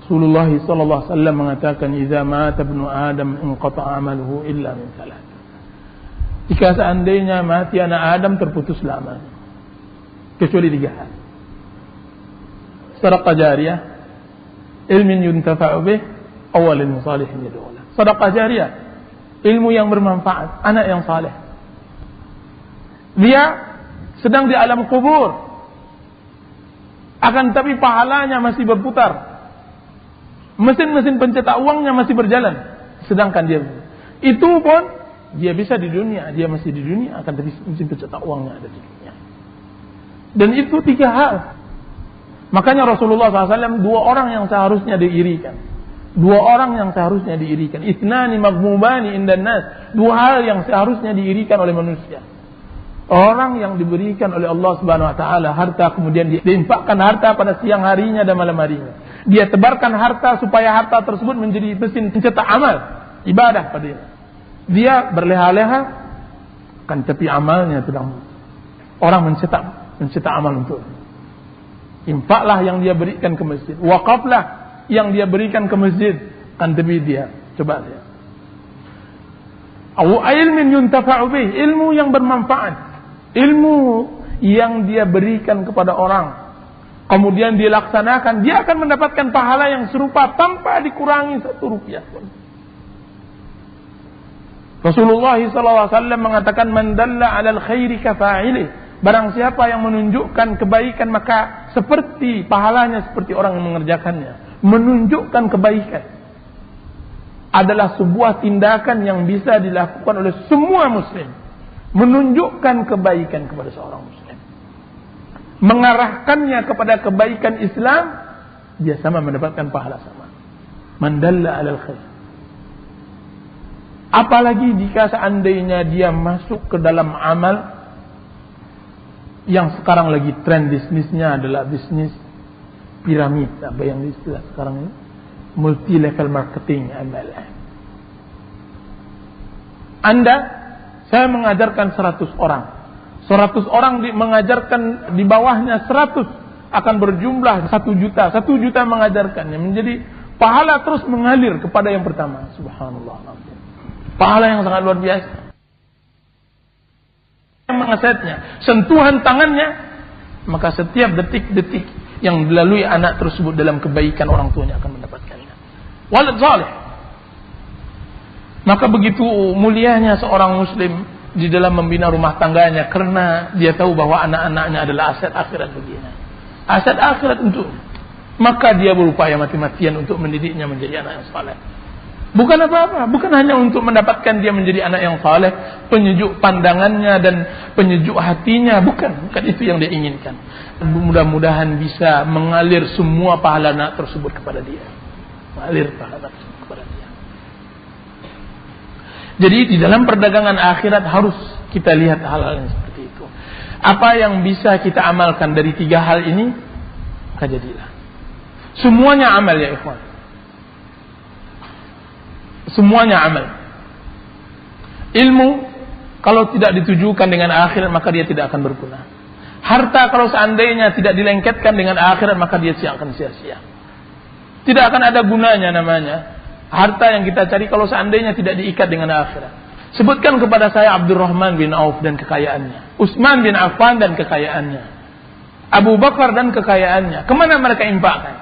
Rasulullah sallallahu alaihi wasallam mengatakan, "Idza mata ibnu Adam inqata'a 'amaluhu illa min thalath." Jika seandainya mati anak Adam terputus lamanya kecuali 3 hal. Sedekah jariyah, ilmin yuntafa'u bih, aw waladin salihin yad'u lahu. Sedekah jariyah, ilmu yang bermanfaat, anak yang saleh. Dia sedang di alam kubur, akan tapi pahalanya masih berputar. Mesin-mesin pencetak uangnya masih berjalan, sedangkan dia itu pun dia bisa di dunia, dia masih di dunia, akan tapi mesin pencetak uangnya ada di dunia. Dan itu 3 hal. Makanya Rasulullah SAW 2 orang yang seharusnya diirikan. 2 orang yang seharusnya diirikan. Itnani maghmubani indan nas. 2 hal yang seharusnya diirikan oleh manusia. Orang yang diberikan oleh Allah Subhanahu wa taala harta, kemudian diinfakkan harta pada siang harinya dan malam harinya. Dia tebarkan harta supaya harta tersebut menjadi mesin pencetak amal, ibadah padanya. Dia berleha-leha kan tapi amalnya sedang orang mencetak amal untuk. Infaklah yang dia berikan ke masjid, wakaflah yang dia berikan ke masjid, kan tapi dia coba lihat. Au ilmin yuntafa'u bih, ilmu yang bermanfaat. Ilmu yang dia berikan kepada orang, kemudian dia laksanakan, dia akan mendapatkan pahala yang serupa tanpa dikurangi 1 rupiah pun. Rasulullah SAW mengatakan, "Man dalla 'alal khairi kafa'ilih." Barang siapa yang menunjukkan kebaikan, maka seperti pahalanya seperti orang yang mengerjakannya. Menunjukkan kebaikan adalah sebuah tindakan yang bisa dilakukan oleh semua muslim. Menunjukkan kebaikan kepada seorang muslim, mengarahkannya kepada kebaikan Islam, dia sama mendapatkan pahala sama. Man dalla 'alal khair. Apalagi jika seandainya dia masuk ke dalam amal yang sekarang lagi tren bisnisnya adalah bisnis piramid, apa yang istilah sekarang ini, multi level marketing, MLM. Saya mengajarkan 100 orang. 100 orang mengajarkan di bawahnya 100 akan berjumlah 1 juta. 1 juta mengajarkannya. Menjadi pahala terus mengalir kepada yang pertama. Subhanallah. Pahala yang sangat luar biasa. Yang mengesetnya, sentuhan tangannya, maka setiap detik-detik yang dilalui anak tersebut dalam kebaikan orang tuanya akan mendapatkannya. Walad salih. Maka begitu mulianya seorang muslim di dalam membina rumah tangganya, karena dia tahu bahwa anak-anaknya adalah aset akhirat baginya. Aset akhirat untuknya. Maka dia berupaya mati-matian untuk mendidiknya menjadi anak yang saleh. Bukan apa-apa, bukan hanya untuk mendapatkan dia menjadi anak yang saleh, penyejuk pandangannya dan penyejuk hatinya, bukan itu yang dia inginkan. Mudah-mudahan bisa mengalir semua pahala anak tersebut kepada dia. Mengalir pahala tersebut kepada dia. Jadi di dalam perdagangan akhirat harus kita lihat hal-hal yang seperti itu. Apa yang bisa kita amalkan dari 3 hal ini, maka jadilah. Semuanya amal ya ikhwan. Semuanya amal. Ilmu kalau tidak ditujukan dengan akhirat maka dia tidak akan berguna. Harta kalau seandainya tidak dilengketkan dengan akhirat maka dia akan sia-sia. Tidak akan ada gunanya namanya harta yang kita cari kalau seandainya tidak diikat dengan akhirat. Sebutkan kepada saya Abdurrahman bin Auf dan kekayaannya, Utsman bin Affan dan kekayaannya, Abu Bakar dan kekayaannya. Kemana mereka infakkan?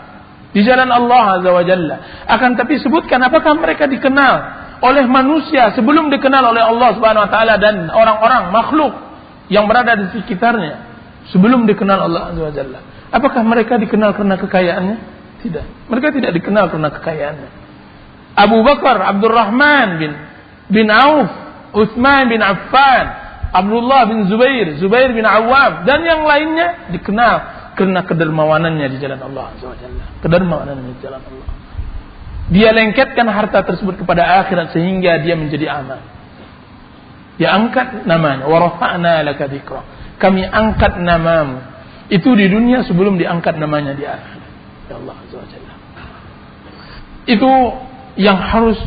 Di jalan Allah Azza wa Jalla. Akan tapi sebutkan apakah mereka dikenal oleh manusia sebelum dikenal oleh Allah Subhanahu wa taala dan orang-orang makhluk yang berada di sekitarnya sebelum dikenal Allah Azza wa Jalla. Apakah mereka dikenal karena kekayaannya? Tidak. Mereka tidak dikenal karena kekayaannya. Abu Bakar, Abdurrahman bin Auf, Utsman bin Affan, Abdullah bin Zubair, Zubair bin Awwam dan yang lainnya dikenal karena kedermawanannya di jalan Allah Azza wa Jalla. Kedermawanannya di jalan Allah. Dia lengketkan harta tersebut kepada akhirat sehingga dia menjadi amal. Dia angkat namanya, wa rafa'na laka dzikra. Kami angkat namamu. Itu di dunia sebelum diangkat namanya di akhirat. Ya Allah Azza wa Jalla. Itu yang harus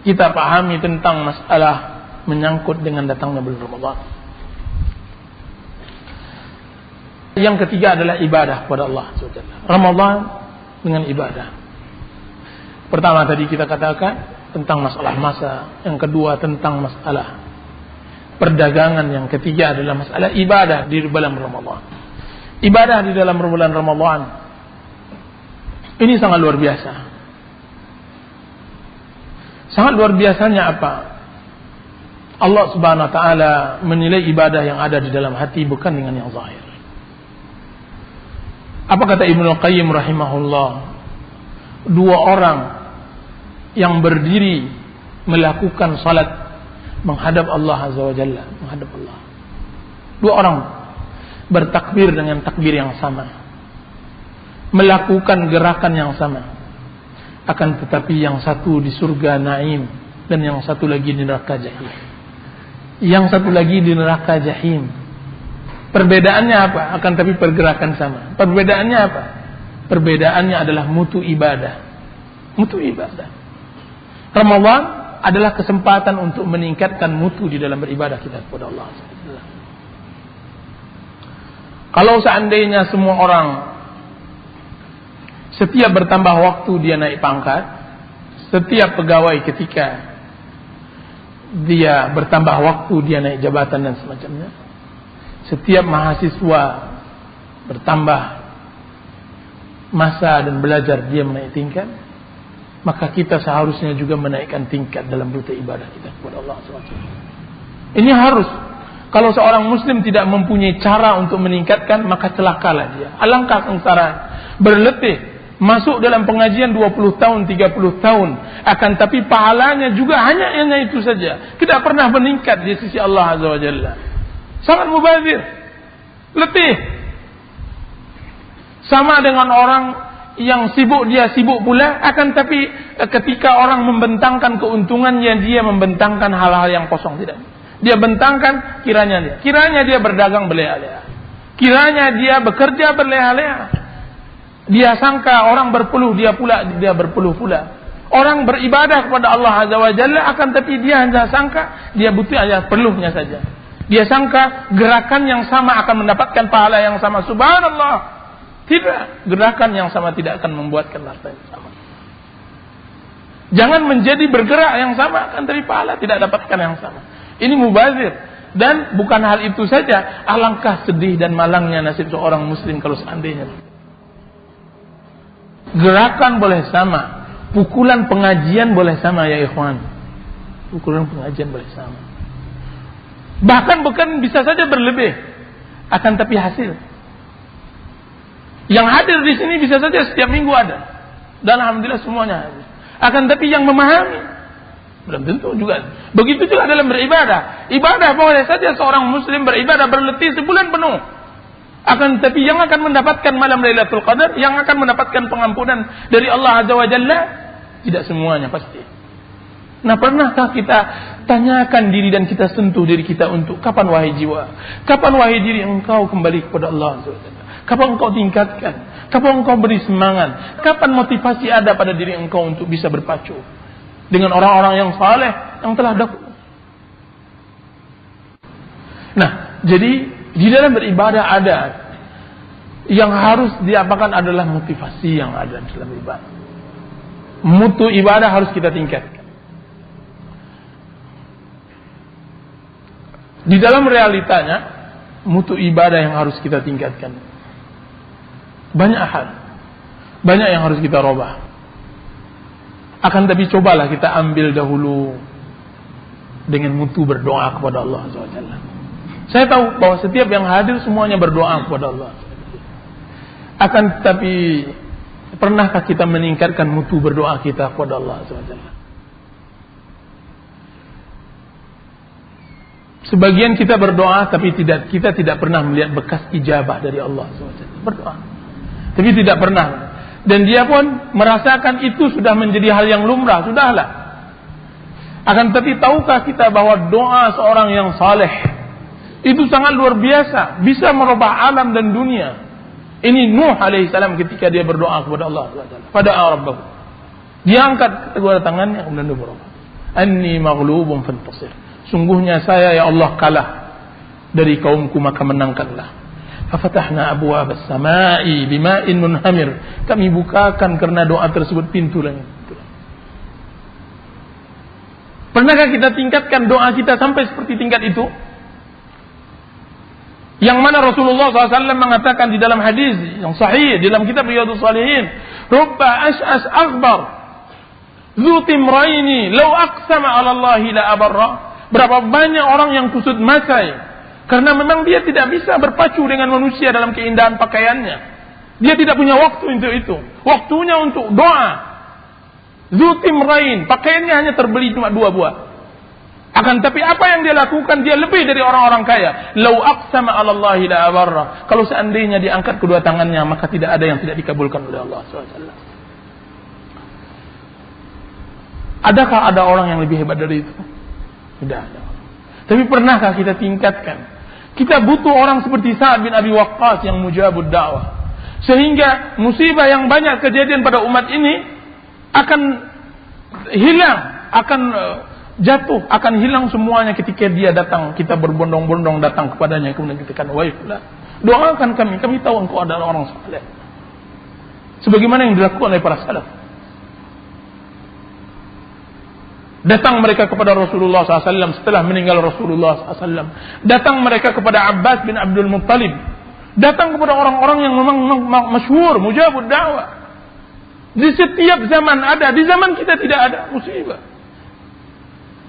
kita pahami tentang masalah menyangkut dengan datangnya bulan Ramadan. Yang ketiga adalah ibadah kepada Allah Azza wa Jalla. Ramadan dengan ibadah. Pertama tadi kita katakan tentang masalah masa, yang kedua tentang masalah perdagangan, yang ketiga adalah masalah ibadah di bulan Ramadan. Ibadah di dalam bulan Ramadan ini sangat luar biasa. Sangat luar biasanya apa? Allah Subhanahu wa taala menilai ibadah yang ada di dalam hati bukan dengan yang zahir. Apa kata Ibnu Qayyim rahimahullah? Dua orang yang berdiri melakukan salat menghadap Allah Azza wa Jalla, menghadap Allah. Dua orang bertakbir dengan takbir yang sama, melakukan gerakan yang sama. Akan tetapi yang satu di surga naim dan yang satu lagi di neraka jahim. Yang satu lagi di neraka jahim. Perbedaannya apa? Akan tapi pergerakan sama. Perbedaannya apa? Perbedaannya adalah mutu ibadah. Mutu ibadah. Ramadan adalah kesempatan untuk meningkatkan mutu di dalam beribadah kita kepada Allah. Kalau seandainya semua orang setiap bertambah waktu dia naik pangkat, setiap pegawai ketika dia bertambah waktu dia naik jabatan dan semacamnya, setiap mahasiswa bertambah masa dan belajar dia menaik tingkat, maka kita seharusnya juga menaikkan tingkat dalam rute ibadah kita kepada Allah SWT. Ini harus. Kalau seorang muslim tidak mempunyai cara untuk meningkatkan, maka celakalah dia. Alangkah sengsara, berletih masuk dalam pengajian 20 tahun, 30 tahun, akan tapi pahalanya juga hanya itu saja, tidak pernah meningkat di sisi Allah Azza wa Jalla. Sangat mubazir, letih. Sama dengan orang yang sibuk, dia sibuk pula, akan tapi ketika orang membentangkan keuntungannya, dia membentangkan hal-hal yang kosong. Tidak, dia bentangkan kiranya dia berdagang berleha-leha, kiranya dia bekerja berleha-leha. Dia sangka orang berpeluh, dia berpeluh pula. Orang beribadah kepada Allah Azza wa Jalla, akan tapi dia hanya sangka dia butuh hanya peluhnya saja. Dia sangka gerakan yang sama akan mendapatkan pahala yang sama. Subhanallah. Tidak, gerakan yang sama tidak akan membuatkan harta yang sama. Jangan menjadi bergerak yang sama akan tapi pahala tidak dapatkan yang sama. Ini mubazir. Dan bukan hal itu saja, alangkah sedih dan malangnya nasib seorang muslim kalau seandainya gerakan boleh sama, pukulan pengajian boleh sama ya ikhwan. Pukulan pengajian boleh sama. Bahkan bisa saja berlebih. Akan tapi hasil. Yang hadir di sini bisa saja setiap minggu ada. Dan alhamdulillah semuanya hadir. Akan tapi yang memahami belum tentu juga. Begitu juga dalam beribadah. Ibadah boleh saja seorang muslim beribadah berletih sebulan penuh. Akan tapi yang akan mendapatkan malam Lailatul Qadar, yang akan mendapatkan pengampunan dari Allah Azza wa Jalla, tidak semuanya pasti. Nah, pernahkah kita tanyakan diri dan kita sentuh diri kita untuk kapan wahai jiwa, kapan wahai diri engkau kembali kepada Allah Azza wa Jalla? Kapan engkau tingkatkan? Kapan engkau beri semangat? Kapan motivasi ada pada diri engkau untuk bisa berpacu? dengan orang-orang yang saleh yang telah dahulu. Nah, jadi di dalam beribadah ada yang harus diapakan adalah motivasi yang ada dalam ibadah. Mutu ibadah harus kita tingkatkan. Di dalam realitanya, mutu ibadah yang harus kita tingkatkan. Banyak hal. Banyak yang harus kita robah. Akan tapi cobalah kita ambil dahulu dengan mutu berdoa kepada Allah SWT. Saya tahu bahwa setiap yang hadir semuanya berdoa kepada Allah. Akan tetapi pernahkah kita meningkatkan mutu berdoa kita kepada Allah SWT? Sebagian kita berdoa tapi kita tidak pernah melihat bekas ijabah dari Allah SWT. Berdoa tapi tidak pernah. Dan dia pun merasakan itu sudah menjadi hal yang lumrah. Sudahlah. Akan tetapi tahukah kita bahwa doa seorang yang saleh itu sangat luar biasa, bisa merubah alam dan dunia. Ini Nuh alaihissalam ketika dia berdoa kepada Allah SWT. Pada Rabbahu, dia angkat kedua tangannya kemudian dia berdoa, Anni maghlubun fantasir. Sungguhnya saya ya Allah kalah dari kaumku, maka menangkanlah. Fafatahna abwaab as-samaa'i bima'in munhamir. Kami bukakan karena doa tersebut pintu langit. Pernahkah kita tingkatkan doa kita sampai seperti tingkat itu? Yang mana Rasulullah SAW mengatakan di dalam hadis yang sahih dalam kitab Riyadhus Shalihin, Rubba ash'as aghbar dzu timraini law aqsama 'ala Allah la abarra. Berapa banyak orang yang kusut masai karena memang dia tidak bisa berpacu dengan manusia dalam keindahan pakaiannya. Dia tidak punya waktu untuk itu. Waktunya untuk doa. Zutimrain, pakaiannya hanya terbeli cuma 2 buah. Akan tapi apa yang dia lakukan, dia lebih dari orang-orang kaya. Lau aqsama 'ala Allah la abarra. Kalau seandainya diangkat kedua tangannya, maka tidak ada yang tidak dikabulkan oleh Allah SWT. Adakah ada orang yang lebih hebat dari itu? Tidak ada. Tapi pernahkah kita tingkatkan? Kita butuh orang seperti Sa'ad bin Abi Waqqas yang mujabud da'wah. Sehingga musibah yang banyak kejadian pada umat ini akan hilang, akan jatuh, akan hilang semuanya ketika dia datang. Kita berbondong-bondong datang kepadanya kemudian kita katakan, "Wahai fulan, doakan kami tahu engkau adalah orang saleh." Sebagaimana yang dilakukan oleh para salaf. Datang mereka kepada Rasulullah SAW setelah meninggal Rasulullah SAW. Datang mereka kepada Abbas bin Abdul Muttalib. Datang kepada orang-orang yang memang masyhur, mujabud da'wah. Di setiap zaman ada, di zaman kita tidak ada musibah.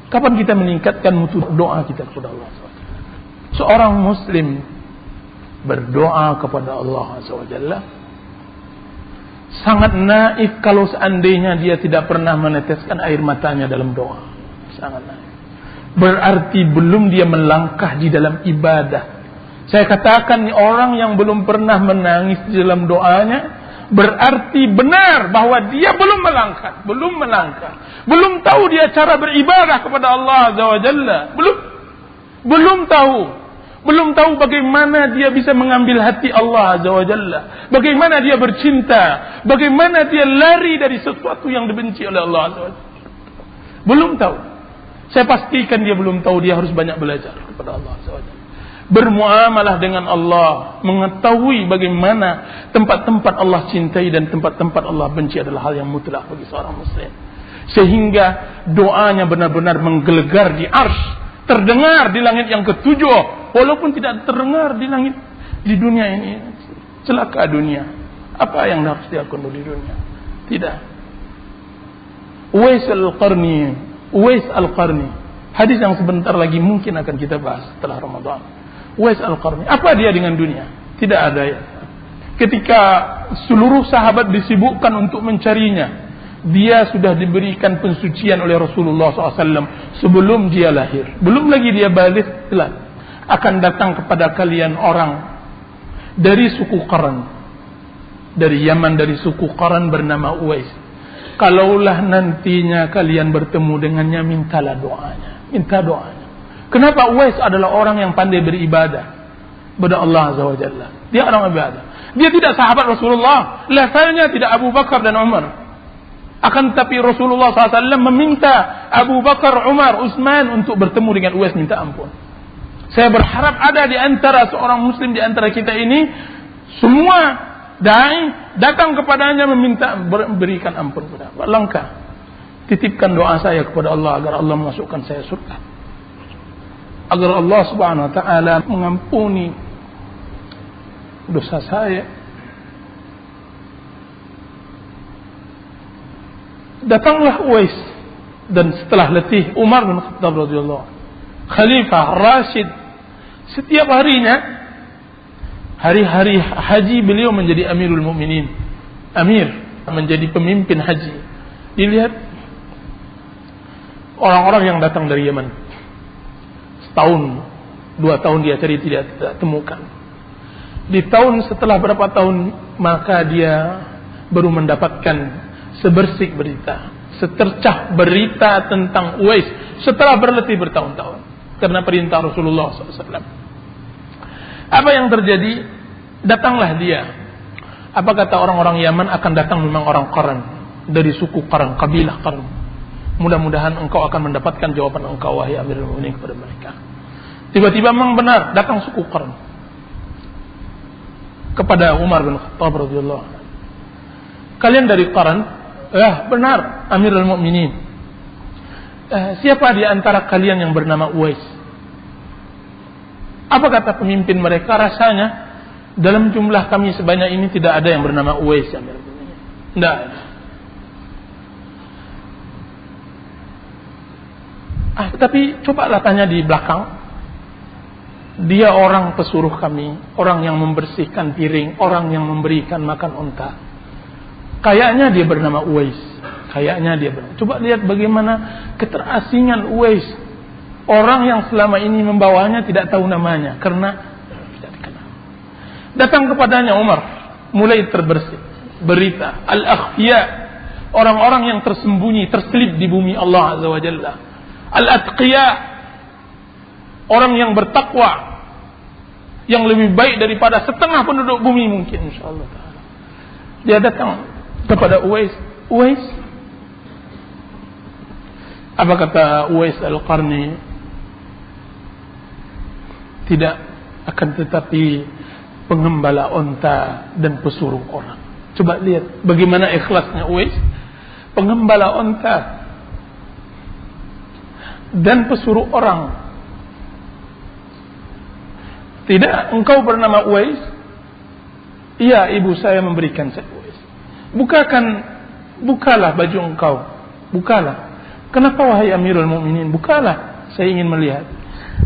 Kapan kita meningkatkan mutu doa kita kepada Allah SWT? Seorang muslim berdoa kepada Allah SWT sangat naif kalau seandainya dia tidak pernah meneteskan air matanya dalam doa. Sangat naif. Berarti belum dia melangkah di dalam ibadah. Saya katakan orang yang belum pernah menangis di dalam doanya, berarti benar bahwa dia belum melangkah. Belum tahu dia cara beribadah kepada Allah Azza wa Jalla. Belum tahu bagaimana dia bisa mengambil hati Allah Azza wa Jalla. Bagaimana dia bercinta. Bagaimana dia lari dari sesuatu yang dibenci oleh Allah Azza wa Jalla. Belum tahu. Saya pastikan dia belum tahu. Dia harus banyak belajar kepada Allah Azza wa Jalla. Bermuamalah dengan Allah. Mengetahui bagaimana tempat-tempat Allah cintai dan tempat-tempat Allah benci adalah hal yang mutlak bagi seorang muslim. Sehingga doanya benar-benar menggelegar di arsy. Terdengar di langit yang ketujuh, walaupun tidak terdengar di langit di dunia ini. Celaka dunia. Apa yang harus dilakukan di dunia? Tidak. Uwais Al-Qarni. Hadis yang sebentar lagi mungkin akan kita bahas setelah Ramadan. Uwais Al-Qarni. Apa dia dengan dunia? Tidak ada ya. Ketika seluruh sahabat disibukkan untuk mencarinya, dia sudah diberikan pensucian oleh Rasulullah SAW sebelum dia lahir. Belum lagi dia balik, telah akan datang kepada kalian orang dari suku Qaran, dari Yaman, dari suku Qaran bernama Uwais. Kalaulah nantinya kalian bertemu dengannya, mintalah doanya. Minta doanya. Kenapa? Uwais adalah orang yang pandai beribadah kepada Allah Azza wa Jalla. Dia orang ibadah. Dia tidak sahabat Rasulullah. Levelnya tidak Abu Bakar dan Umar. Akan tetapi Rasulullah SAW meminta Abu Bakar, Umar, Utsman untuk bertemu dengan Uwais minta ampun. Saya berharap ada di antara seorang muslim di antara kita ini, semua dai datang kepadanya meminta berikan ampun kepada Allah. Langkah. Titipkan doa saya kepada Allah agar Allah memasukkan saya surga. Agar Allah Subhanahu wa taala mengampuni dosa saya. Datanglah Uwais, dan setelah letih Umar bin Khattab radhiyallahu anhu, Khalifah Rashid, setiap harinya, hari-hari haji beliau menjadi Amirul Mukminin, menjadi pemimpin haji. Dilihat orang-orang yang datang dari Yaman, setahun, 2 tahun dia cari tidak temukan. Di tahun setelah berapa tahun, maka dia baru mendapatkan sebersih berita, setercah berita tentang Uwais setelah berletih bertahun-tahun karena perintah Rasulullah SAW. Apa yang terjadi? Datanglah dia. Apa kata orang-orang Yaman? Akan datang memang orang Qaran, dari suku Qaran, kabilah Qaran. Mudah-mudahan engkau akan mendapatkan jawaban engkau, wahai Amirul Mukminin, kepada mereka. Tiba-tiba memang benar datang suku Qaran kepada Umar bin Khattab radhiyallahu anhu. Kalian dari Qaran? Benar Amirul Mukminin. Siapa di antara kalian yang bernama Uwais? Apa kata pemimpin mereka? Rasanya dalam jumlah kami sebanyak ini tidak ada yang bernama Uwais, Amirul Mukminin. Tidak ada. Tapi cobalah tanya di belakang. Dia orang pesuruh kami, orang yang membersihkan piring, orang yang memberikan makan unta. Kayaknya dia bernama Uwais. Coba lihat bagaimana keterasingan Uwais. Orang yang selama ini membawanya tidak tahu namanya karena tidak dikenal. Datang kepadanya Umar, mulai terbersih berita al-akhfiya, orang-orang yang tersembunyi, terselip di bumi Allah Azza wa Jalla. Al-atqiya, orang yang bertakwa, yang lebih baik daripada setengah penduduk bumi mungkin, insyaallah taala. Dia datang kepada Uwais. Uwais, apa kata Uwais Al-Qarni? Tidak akan tetapi pengembala onta dan pesuruh orang. Coba lihat bagaimana ikhlasnya Uwais, pengembala onta dan pesuruh orang. Tidak, engkau bernama Uwais? Iya, ibu saya memberikan saya Uwais. Bukalah baju engkau. Bukalah. Kenapa wahai Amirul Mukminin? Bukalah, saya ingin melihat.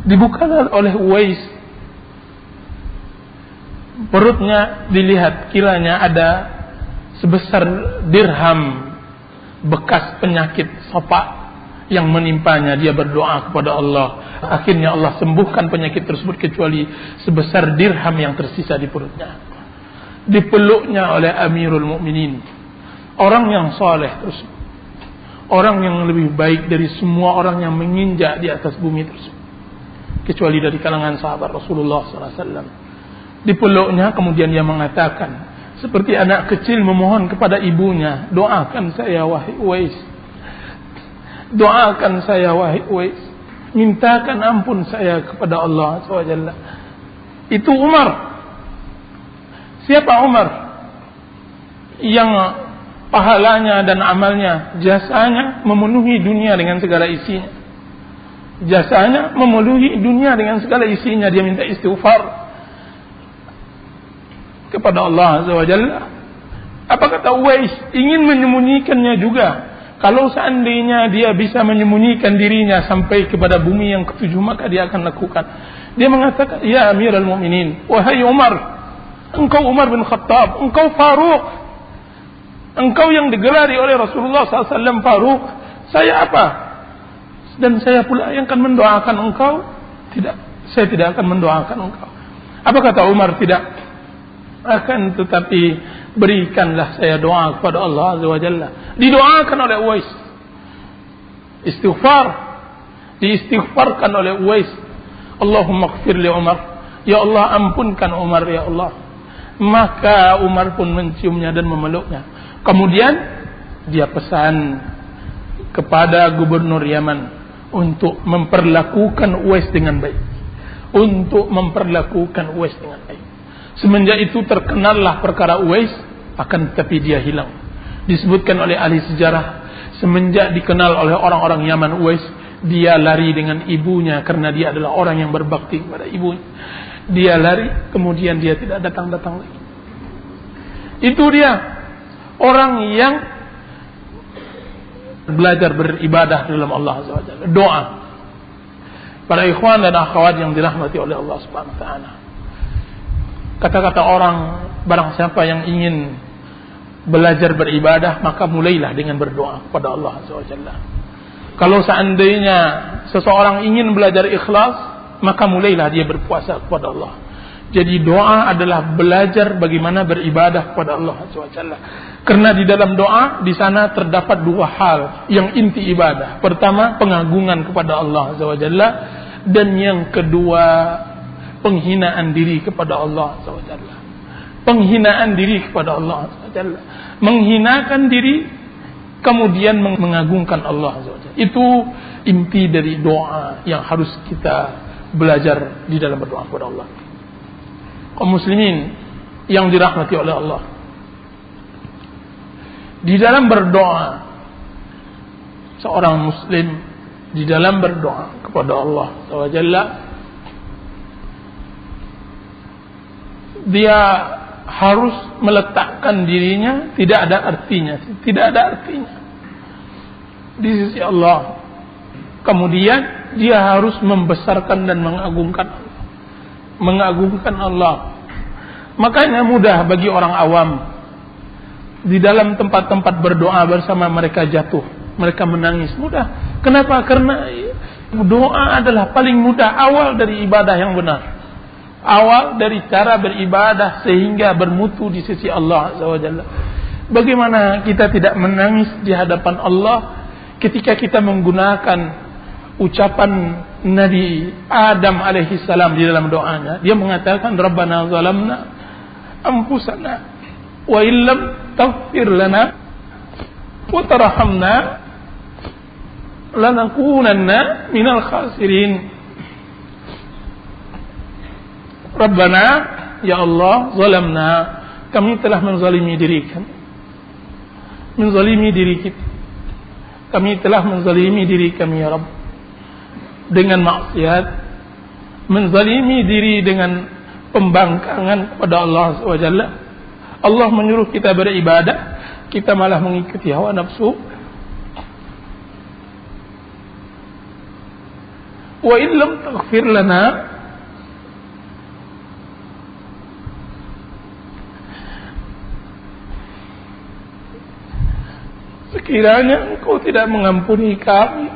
Dibukalah oleh Uwais. Perutnya dilihat, kiranya ada sebesar dirham bekas penyakit sopak yang menimpanya. Dia berdoa kepada Allah. Akhirnya Allah sembuhkan penyakit tersebut kecuali sebesar dirham yang tersisa di perutnya. Dipeluknya oleh Amirul Mukminin, orang yang saleh tersebut, orang yang lebih baik dari semua orang yang menginjak di atas bumi tersebut, kecuali dari kalangan sahabat Rasulullah SAW. Dipeluknya, kemudian dia mengatakan seperti anak kecil memohon kepada ibunya, doakan saya wahai Uwais, doakan saya wahai Uwais, mintakan ampun saya kepada Allah SWT. Itu Umar. Siapa Umar? Yang pahalanya dan amalnya, jasanya memenuhi dunia dengan segala isinya. Jasanya memenuhi dunia dengan segala isinya. Dia minta istighfar kepada Allah Azza wa Jalla. Apa kata Uwais? Ingin menyembunyikannya juga. Kalau seandainya dia bisa menyembunyikan dirinya sampai kepada bumi yang ketujuh, maka dia akan lakukan. Dia mengatakan, ya Amirul Mukminin, wahai Umar, engkau Umar bin Khattab, engkau Faruq, engkau yang digelari oleh Rasulullah SAW Faruq, saya apa? Dan saya pula yang akan mendoakan engkau? Tidak, saya tidak akan mendoakan engkau. Apa kata Umar? Tidak. Akan tetapi berikanlah saya doa kepada Allah Azza wa Jalla. Didoakan oleh Uwais. Istighfar. Diistighfarkan oleh Uwais. Allahumma ighfir li Umar. Ya Allah, ampunkan Umar ya Allah. Maka Umar pun menciumnya dan memeluknya. Kemudian dia pesan kepada gubernur Yaman untuk memperlakukan Uwais dengan baik. Untuk memperlakukan Uwais dengan baik. Semenjak itu terkenallah perkara Uwais, akan tetapi dia hilang. Disebutkan oleh ahli sejarah, semenjak dikenal oleh orang-orang Yaman Uwais, dia lari dengan ibunya karena dia adalah orang yang berbakti kepada ibunya. Dia lari, kemudian dia tidak datang-datang lagi. Itu dia orang yang belajar beribadah dalam Allah SWT. Doa. Para ikhwan dan akhwat yang dirahmati oleh Allah Subhanahu wa taala. Kata-kata orang, barang siapa yang ingin belajar beribadah, maka mulailah dengan berdoa kepada Allah SWT. Kalau seandainya seseorang ingin belajar ikhlas, maka mulailah dia berpuasa kepada Allah. Jadi doa adalah belajar bagaimana beribadah kepada Allah SWT. Karena di dalam doa, di sana terdapat dua hal yang inti ibadah. Pertama, pengagungan kepada Allah SWT. Dan yang kedua, penghinaan diri kepada Allah SWT. Penghinaan diri kepada Allah SWT. Menghinakan diri, kemudian mengagungkan Allah SWT. Itu inti dari doa yang harus kita belajar di dalam berdoa kepada Allah. Kaum muslimin yang dirahmati oleh Allah, di dalam berdoa, seorang muslim di dalam berdoa kepada Allah SWT, dia harus meletakkan dirinya tidak ada artinya di sisi Allah. Kemudian dia harus membesarkan dan mengagungkan Allah. Makanya mudah bagi orang awam di dalam tempat-tempat berdoa bersama mereka jatuh, mereka menangis, mudah. Kenapa? Karena doa adalah paling mudah awal dari ibadah yang benar. Awal dari cara beribadah sehingga bermutu di sisi Allah SWT. Bagaimana kita tidak menangis di hadapan Allah ketika kita menggunakan ucapan Nabi Adam alaihi salam di dalam doanya. Dia mengatakan, Rabbana zalamna anfusana wa illam taghfir lana wa tarhamna lanakunanna minal khasirin. Rabbana, ya Allah, zalamna, kami telah menzalimi diri kami. Menzalimi diri kita. Kami telah menzalimi diri kami, ya Rabb, dengan maksiat, menzalimi diri dengan pembangkangan kepada Allah SWT. Allah menyuruh kita beribadah, kita malah mengikuti hawa nafsu. Wa illam taghfir lana, sekiranya Engkau tidak mengampuni kami,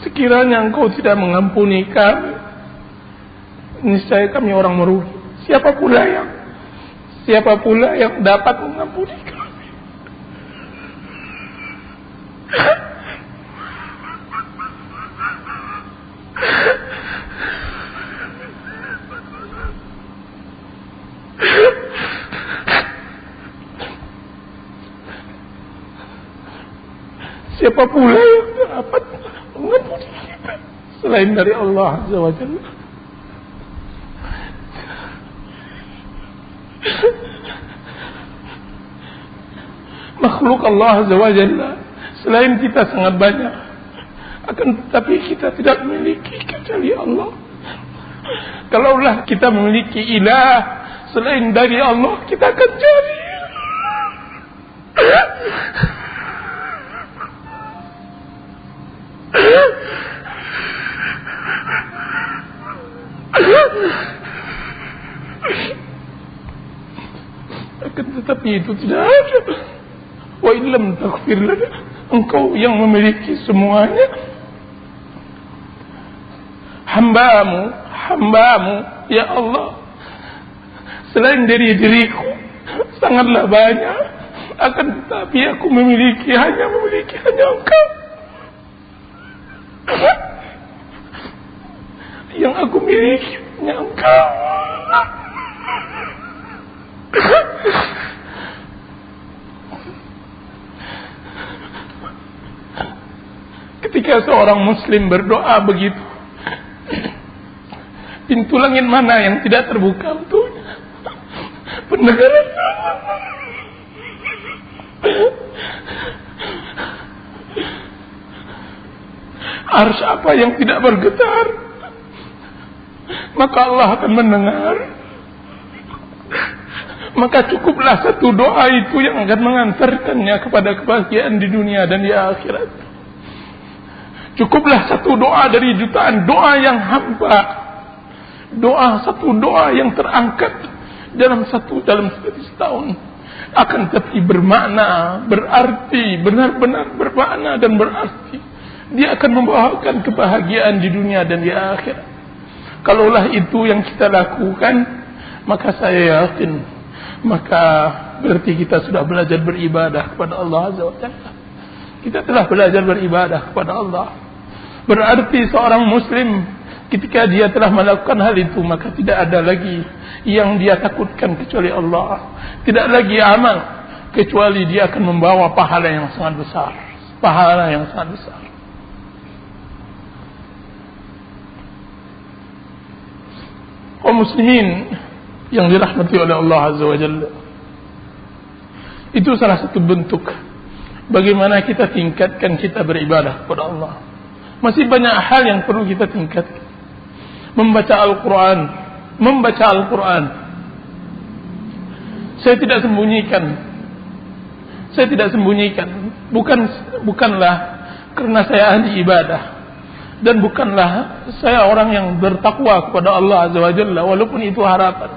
sekiranya Engkau tidak mengampuni kami, niscaya kami orang merugi. Siapa pula yang dapat mengampuni kami? Siapa pula yang dapat mengampuni kita selain dari Allah Azza wa Jalla? Makhluk Allah Azza wa Jalla selain kita sangat banyak, akan tetapi kita tidak memiliki kecuali Allah. Kalaulah kita memiliki ilah selain dari Allah, kita akan cari. Akan tetapi itu tidak ada. Wa illam taghfir lana, Engkau yang memiliki semuanya. Hambamu ya Allah, selain dari diriku sangatlah banyak Akan tetapi aku hanya memiliki Engkau. Yang aku miliki hanya Engkau. Ketika seorang muslim berdoa begitu, pintu langit mana yang tidak terbuka untuknya? Pendengaran arsy apa yang tidak bergetar? Maka Allah akan mendengar. Maka cukuplah satu doa itu yang akan mengantarkannya kepada kebahagiaan di dunia dan di akhirat. Cukuplah satu doa dari jutaan doa yang hamba. Satu doa yang terangkat dalam setahun. Akan tetapi bermakna, berarti, benar-benar bermakna dan berarti. Dia akan membawakan kebahagiaan di dunia dan di akhirat. Kalaulah itu yang kita lakukan, maka saya yakin, maka berarti kita sudah belajar beribadah kepada Allah Azza wa Jalla. Kita telah belajar beribadah kepada Allah. Berarti seorang muslim ketika dia telah melakukan hal itu, maka tidak ada lagi yang dia takutkan kecuali Allah. Tidak lagi amal kecuali dia akan membawa pahala yang sangat besar. Pahala yang sangat besar. Kaum muslimin yang dirahmati oleh Allah Azza wa Jalla, itu salah satu bentuk bagaimana kita tingkatkan kita beribadah kepada Allah. Masih banyak hal yang perlu kita tingkatkan. Membaca Al-Quran. Saya tidak sembunyikan. Bukanlah karena saya ahli ibadah, dan bukanlah saya orang yang bertakwa kepada Allah Azza wa Jalla, walaupun itu harapan.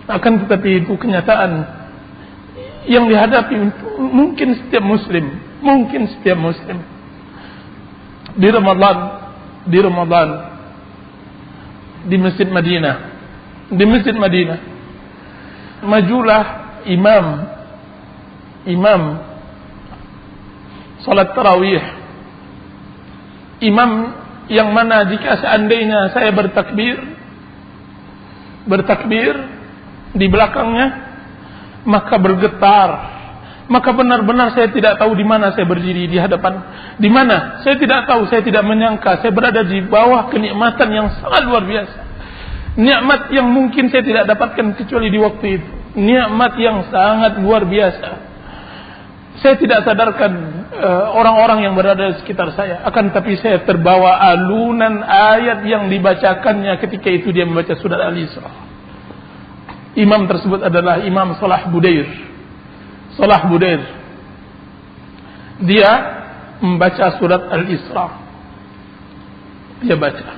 Akan tetapi itu kenyataan yang dihadapi mungkin setiap muslim. Di Ramadan di Masjid Madinah majulah imam salat tarawih, imam yang mana jika seandainya saya bertakbir di belakangnya, maka bergetar, maka benar-benar saya tidak tahu di mana saya berdiri, di hadapan di mana saya tidak tahu, saya tidak menyangka saya berada di bawah kenikmatan yang sangat luar biasa, nikmat yang mungkin saya tidak dapatkan kecuali di waktu itu, nikmat yang sangat luar biasa. Saya tidak sadarkan orang-orang yang berada di sekitar saya, akan tapi saya terbawa alunan ayat yang dibacakannya ketika itu dia membaca surat Al-Isra. Imam tersebut adalah Imam Salah Budair. Dia membaca surat Al-Isra. Dia baca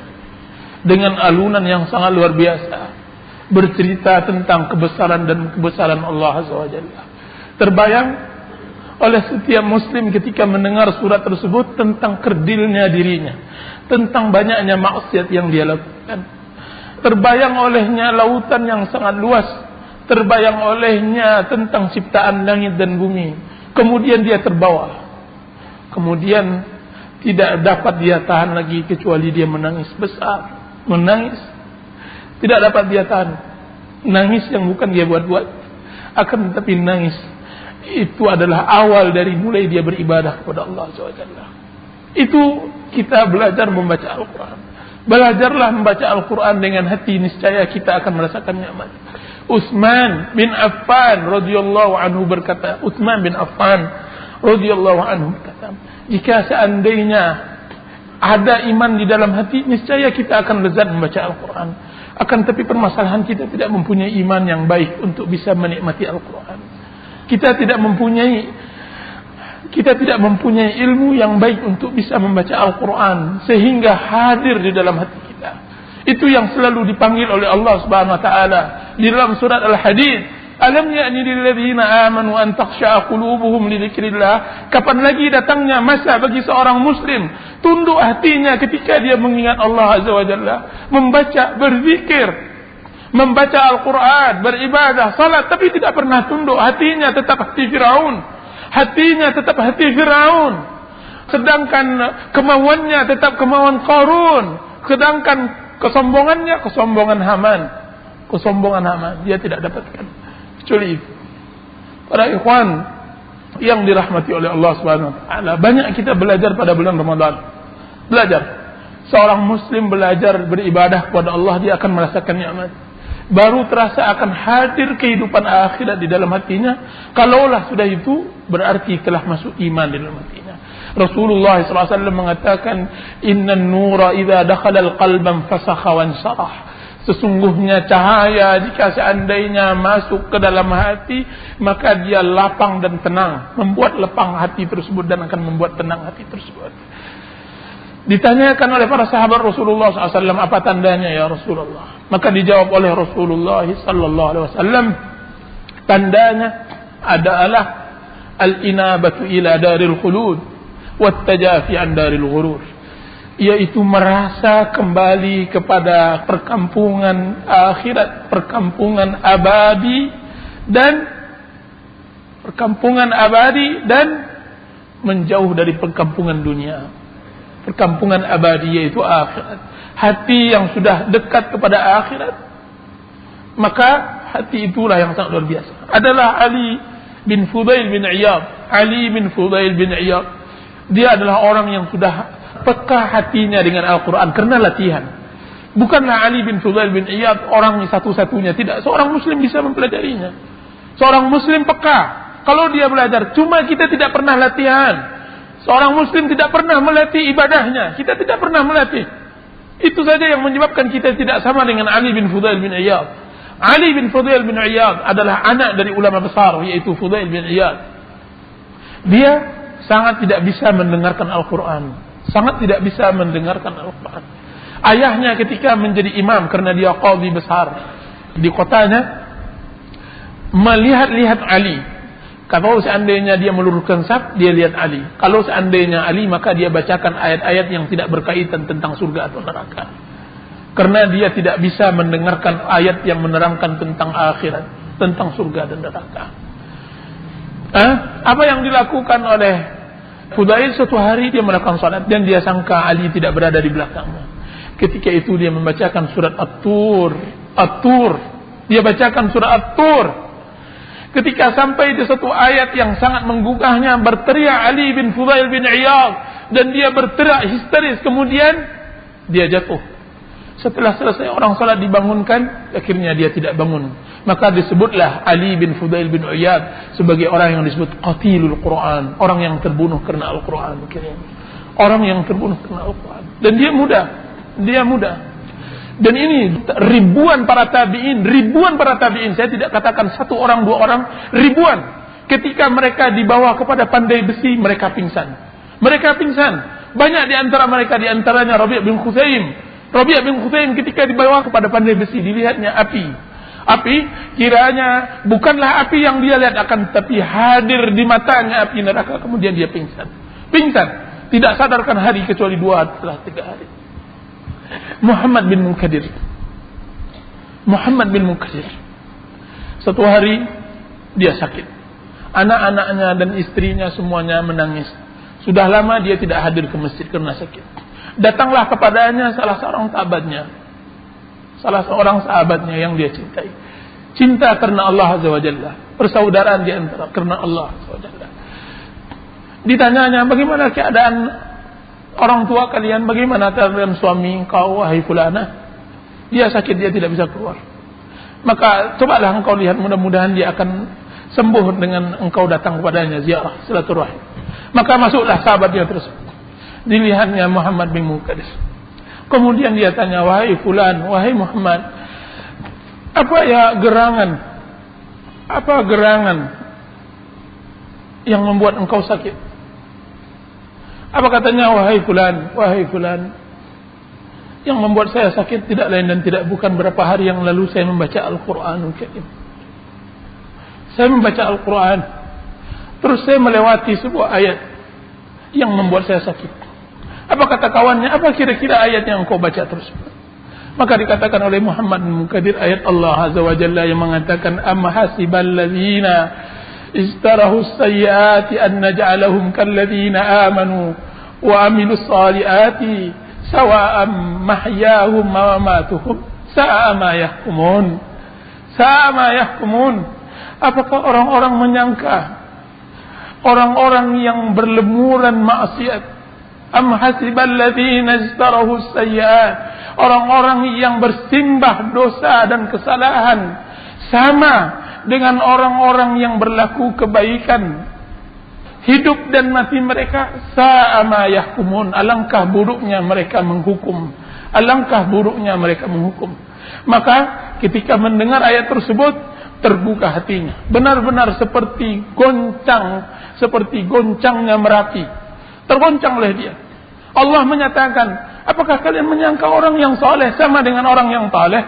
dengan alunan yang sangat luar biasa, bercerita tentang kebesaran Allah Azza wa Jalla. Terbayang oleh setiap muslim ketika mendengar surat tersebut tentang kerdilnya dirinya, tentang banyaknya maksiat yang dia lakukan. Terbayang olehnya lautan yang sangat luas, terbayang olehnya tentang ciptaan langit dan bumi. Kemudian dia terbawa. Kemudian tidak dapat dia tahan lagi kecuali dia menangis besar. Menangis. Tidak dapat dia tahan. Nangis yang bukan dia buat-buat. Akan tetapi nangis itu adalah awal dari mulai dia beribadah kepada Allah SWT. Itu kita belajar membaca Al-Quran. Belajarlah membaca Al-Quran dengan hati, niscaya kita akan merasakan nikmat. Utsman bin Affan radhiyallahu anhu berkata, jika seandainya ada iman di dalam hati, niscaya kita akan lezat membaca Al-Quran. Akan tapi permasalahan kita tidak mempunyai iman yang baik untuk bisa menikmati Al-Quran. Kita tidak mempunyai ilmu yang baik untuk bisa membaca Al-Quran sehingga hadir di dalam hati kita. Itu yang selalu dipanggil oleh Allah Subhanahu wa taala di dalam surat Al-Hadid. Alam ya'ni lil ladzina amanu an takhsha'a qulubuhum li dzikrillah. Kapan lagi datangnya masa bagi seorang muslim tunduk hatinya ketika dia mengingat Allah Azza wa Jalla, membaca, berzikir, membaca Al-Quran, beribadah, salat, tapi tidak pernah tunduk. Hatinya tetap hati Firaun. Hatinya tetap hati Firaun. Sedangkan kemauannya tetap kemauan Qarun. Sedangkan kesombongannya kesombongan Haman. Kesombongan Haman dia tidak dapatkan. Kecuali itu. Para ikhwan yang dirahmati oleh Allah Subhanahu wa taala, banyak kita belajar pada bulan Ramadan. Belajar. Seorang muslim belajar beribadah kepada Allah, dia akan merasakan nikmat. Baru terasa akan hadir kehidupan akhirat di dalam hatinya. Kalaulah sudah itu, berarti telah masuk iman di dalam hatinya. Rasulullah SAW mengatakan, Innan nura idza dakhala al-qalban fasakha wa ansarah. Sesungguhnya cahaya jika seandainya masuk ke dalam hati, maka dia lapang dan tenang, membuat lapang hati tersebut dan akan membuat tenang hati tersebut. Ditanyakan oleh para sahabat Rasulullah SAW, apa tandanya ya Rasulullah? Maka dijawab oleh Rasulullah SAW, tandanya adalah al-inabatu ila daril khulud wat tajafi an daril ghurur, yaitu merasa kembali kepada perkampungan akhirat, perkampungan abadi dan menjauh dari perkampungan dunia. Perkampungan abadi yaitu akhirat. Hati yang sudah dekat kepada akhirat, maka hati itulah yang sangat luar biasa. Adalah Ali bin Fudail bin Iyad. Ali bin Fudail bin Iyad, dia adalah orang yang sudah peka hatinya dengan Al-Quran karena latihan. Bukanlah Ali bin Fudail bin Iyad orang satu-satunya, tidak. Seorang muslim bisa mempelajarinya. Seorang muslim peka kalau dia belajar. Cuma kita tidak pernah latihan. Seorang muslim tidak pernah melatih ibadahnya. Kita tidak pernah melatih. Itu saja yang menyebabkan kita tidak sama dengan Ali bin Fudail bin Iyad. Ali bin Fudail bin Iyad adalah anak dari ulama besar, yaitu Fudail bin Iyad. Dia sangat tidak bisa mendengarkan Al-Quran. Sangat tidak bisa mendengarkan Al-Quran. Ayahnya ketika menjadi imam, karena dia qadhi besar di kotanya, melihat-lihat Ali. Kalau seandainya dia meluruskan saf, dia lihat Ali. Kalau seandainya Ali, maka dia bacakan ayat-ayat yang tidak berkaitan tentang surga atau neraka. Karena dia tidak bisa mendengarkan ayat yang menerangkan tentang akhirat, tentang surga dan neraka. Apa yang dilakukan oleh Fudail? Suatu hari dia melakukan salat dan dia sangka Ali tidak berada di belakangnya. Ketika itu dia membacakan surat At-Tur. Dia bacakan surat At-Tur. Ketika sampai di satu ayat yang sangat menggugahnya, berteriak Ali bin Fudail bin Iyad, dan dia berteriak histeris. Kemudian dia jatuh. Setelah selesai orang salat dibangunkan, akhirnya dia tidak bangun. Maka disebutlah Ali bin Fudail bin Iyad sebagai orang yang disebut qatilul Quran, orang yang terbunuh karena Al-Quran. Orang yang terbunuh karena Al-Quran. Dan dia muda. Dan ini ribuan para tabi'in, saya tidak katakan satu orang, dua orang, ribuan. Ketika mereka dibawa kepada pandai besi, mereka pingsan. Banyak di antara mereka, di antaranya Rabi' bin Khuzaim ketika dibawa kepada pandai besi, dilihatnya api, kiranya bukanlah api yang dia lihat, akan tapi hadir di matanya api neraka. Kemudian dia pingsan, tidak sadarkan hari kecuali 2 atau 3 hari. Muhammad bin Munkadir. Satu hari dia sakit. Anak-anaknya dan istrinya semuanya menangis. Sudah lama dia tidak hadir ke masjid karena sakit. Datanglah kepadanya salah seorang sahabatnya yang dia cintai. Cinta karena Allah Azza wa Jalla. Persaudaraan di antara karena Allah Azza wa Jalla. Ditanyanya, bagaimana keadaan orang tua kalian, bagaimana keadaan suami engkau, wahai fulana? Dia sakit, dia tidak bisa keluar. Maka cobalah engkau lihat, mudah-mudahan dia akan sembuh dengan engkau datang kepadanya, ziarah, silaturahim. Maka masuklah sahabatnya tersebut. Dilihatnya Muhammad bin Munkadir. Kemudian dia tanya, wahai fulan, wahai Muhammad, apa gerangan yang membuat engkau sakit? Apa katanya, wahai fulan, yang membuat saya sakit tidak lain dan tidak bukan berapa hari yang lalu saya membaca Al-Quranul Karim. Saya membaca Al-Quran, terus saya melewati sebuah ayat yang membuat saya sakit. Apa kata kawannya? Apa kira-kira ayat yang engkau baca tersebut? Maka dikatakan oleh Muhammad bin Munkadir ayat Allah Azza wa Jalla yang mengatakan amma hasibal ladzina istarahu sayyiati an naj'alahum kal ladzina amanu wa amilus salihati sawa'am mahyahum wa mamatuhum sa'a ma yahkumun. Sa'a ma yahkumun. Apakah orang-orang menyangka orang-orang yang berlemuran maksiat, am hasibal ladzina istarahu sayyiat, orang-orang yang bersimbah dosa dan kesalahan sama dengan orang-orang yang berlaku kebaikan, hidup dan mati mereka sa'a ma yahkumun, alangkah buruknya mereka menghukum, alangkah buruknya mereka menghukum. Maka ketika mendengar ayat tersebut terbuka hatinya, benar-benar seperti goncangnya Merapi, tergoncang oleh dia. Allah menyatakan, apakah kalian menyangka orang yang saleh sama dengan orang yang taleh?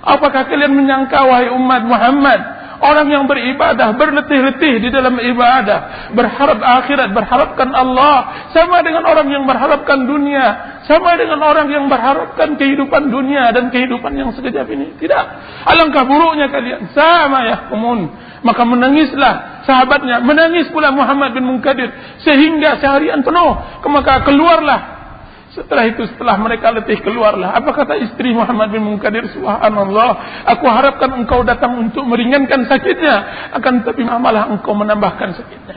Apakah kalian menyangka wahai umat Muhammad, orang yang beribadah, berletih-letih di dalam ibadah, berharap akhirat, berharapkan Allah, sama dengan orang yang berharapkan dunia, sama dengan orang yang berharapkan kehidupan dunia dan kehidupan yang sekejap ini? Tidak. Alangkah buruknya kalian. Sama yahkumun. Maka menangislah sahabatnya, menangis pula Muhammad bin Munkadir sehingga seharian penuh. Maka keluarlah. Setelah itu, setelah mereka letih, keluarlah. Apa kata istri Muhammad bin Munkadir? Subhanallah, aku harapkan engkau datang untuk meringankan sakitnya, akan tetapi malah engkau menambahkan sakitnya.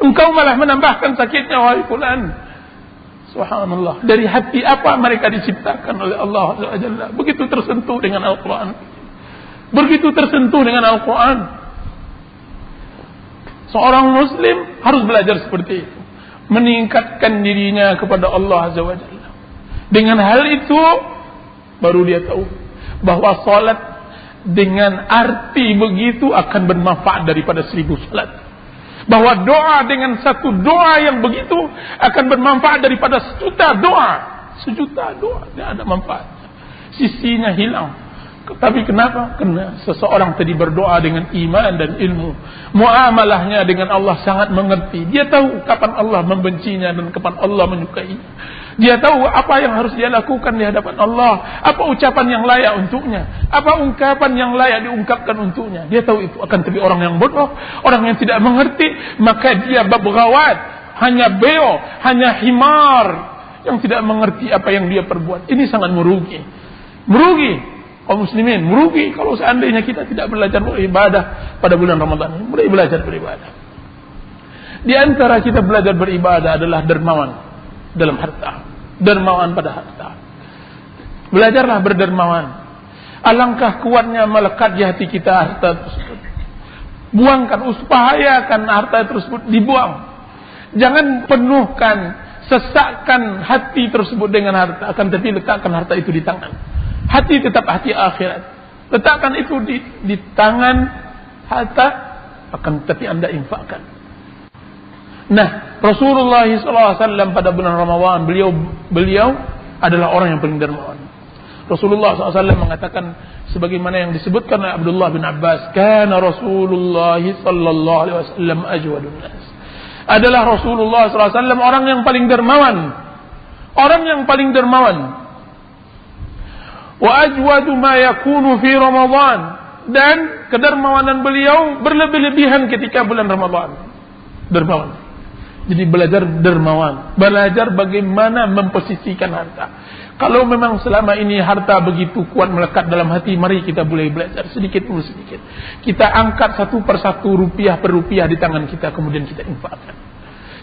Engkau malah menambahkan sakitnya, wahai fulan. Subhanallah. Dari hati apa mereka diciptakan oleh Allah Azza wa Jalla? Begitu tersentuh dengan Al-Quran. Begitu tersentuh dengan Al-Quran. Seorang muslim harus belajar seperti itu, meningkatkan dirinya kepada Allah Azza wa Jalla. Dengan hal itu baru dia tahu bahwa salat dengan arti begitu akan bermanfaat daripada 1000 salat. Bahwa doa dengan satu doa yang begitu akan bermanfaat daripada sejuta doa. Sejuta doa tidak ada manfaatnya. Sisinya hilang. Tapi kenapa? Karena seseorang tadi berdoa dengan iman dan ilmu. Muamalahnya dengan Allah sangat mengerti. Dia tahu kapan Allah membencinya dan kapan Allah menyukainya. Dia tahu apa yang harus dia lakukan di hadapan Allah. Apa ucapan yang layak untuknya. Apa ungkapan yang layak diungkapkan untuknya. Dia tahu itu. Akan tapi orang yang bodoh, orang yang tidak mengerti, maka dia babghawat, hanya beo, hanya himar, yang tidak mengerti apa yang dia perbuat. Ini sangat merugi. Merugi. Kaum muslimin merugi kalau seandainya kita tidak belajar beribadah pada bulan Ramadan ini. Mulai belajar beribadah. Di antara kita belajar beribadah adalah dermawan dalam harta. Dermawan pada harta. Belajarlah berdermawan. Alangkah kuatnya melekat di hati kita harta tersebut. Buangkan, upayakan harta tersebut dibuang. Jangan penuhkan, sesakkan hati tersebut dengan harta. Akan tetapi letakkan harta itu di tangan. Hati tetap hati akhirat. Letakkan itu di tangan harta, akan tapi Anda infakkan. Nah, Rasulullah SAW pada bulan Ramadan, beliau adalah orang yang paling dermawan. Rasulullah SAW mengatakan sebagaimana yang disebutkan oleh Abdullah bin Abbas, kana Rasulullah sallallahu alaihi wasallam ajwadun nas. Adalah Rasulullah SAW orang yang paling dermawan. Orang yang paling dermawan. Wa ajwadu ma yakunu fi Ramadan, dan kedermawanan beliau berlebih-lebihan ketika bulan Ramadan. Dermawan. Jadi belajar dermawan, belajar bagaimana memposisikan harta. Kalau memang selama ini harta begitu kuat melekat dalam hati, mari kita mulai belajar sedikit demi sedikit. Kita angkat satu persatu, rupiah per rupiah di tangan kita, kemudian kita infakkan.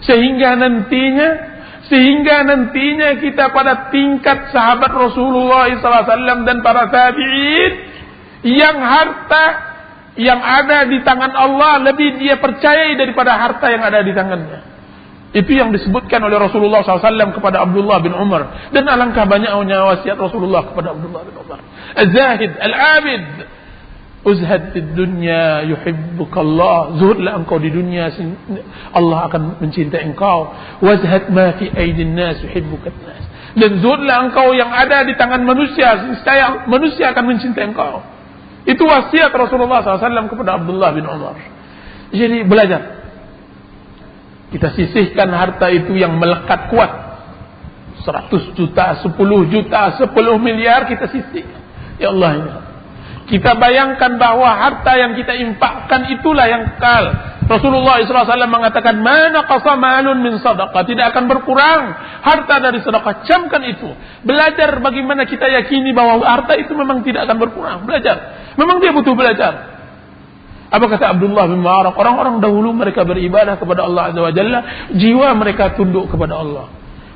Sehingga nantinya kita pada tingkat sahabat Rasulullah SAW dan para tabi'in, yang harta yang ada di tangan Allah lebih dia percayai daripada harta yang ada di tangannya. Itu yang disebutkan oleh Rasulullah SAW kepada Abdullah bin Umar. Dan alangkah banyaknya wasiat Rasulullah kepada Abdullah bin Umar. Az-zahid, al-abid, uzhad di dunya yuhibbukallah. Zuhudlah engkau di dunia, Allah akan mencintai engkau. Wazhad ma fi aidin nas yuhibbukan nas. Dan zuhudlah engkau yang ada di tangan manusia, niscaya manusia akan mencintai engkau. Itu wasiat Rasulullah SAW kepada Abdullah bin Umar. Jadi belajar. Kita sisihkan harta itu yang melekat kuat. 100 juta, 10 juta, 10 miliar kita sisihkan. Ya Allah, ya. Kita bayangkan bahwa harta yang kita infakkan itulah yang kekal. Rasulullah SAW mengatakan, "Mana qasa malun min sadaqah." Tidak akan berkurang harta dari sedekah. Camkan itu. Belajar bagaimana kita yakini bahwa harta itu memang tidak akan berkurang. Belajar. Memang dia butuh belajar. Apa kata Abdullah bin Mubarak? Orang-orang dahulu mereka beribadah kepada Allah Azza wa Jalla, jiwa mereka tunduk kepada Allah.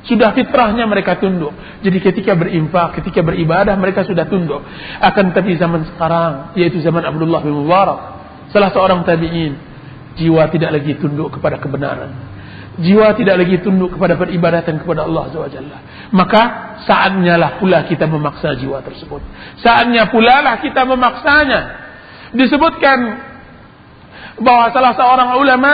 Sudah fitrahnya mereka tunduk. Jadi ketika berinfak, ketika beribadah mereka sudah tunduk. Akan tapi zaman sekarang, yaitu zaman Abdullah bin Mubarak, salah seorang tabi'in, jiwa tidak lagi tunduk kepada kebenaran. Jiwa tidak lagi tunduk kepada peribadatan kepada Allah Azza wa Jalla. Maka saatnya lah pula kita memaksa jiwa tersebut. Saatnya pula lah kita memaksanya. Disebutkan bahwa salah seorang ulama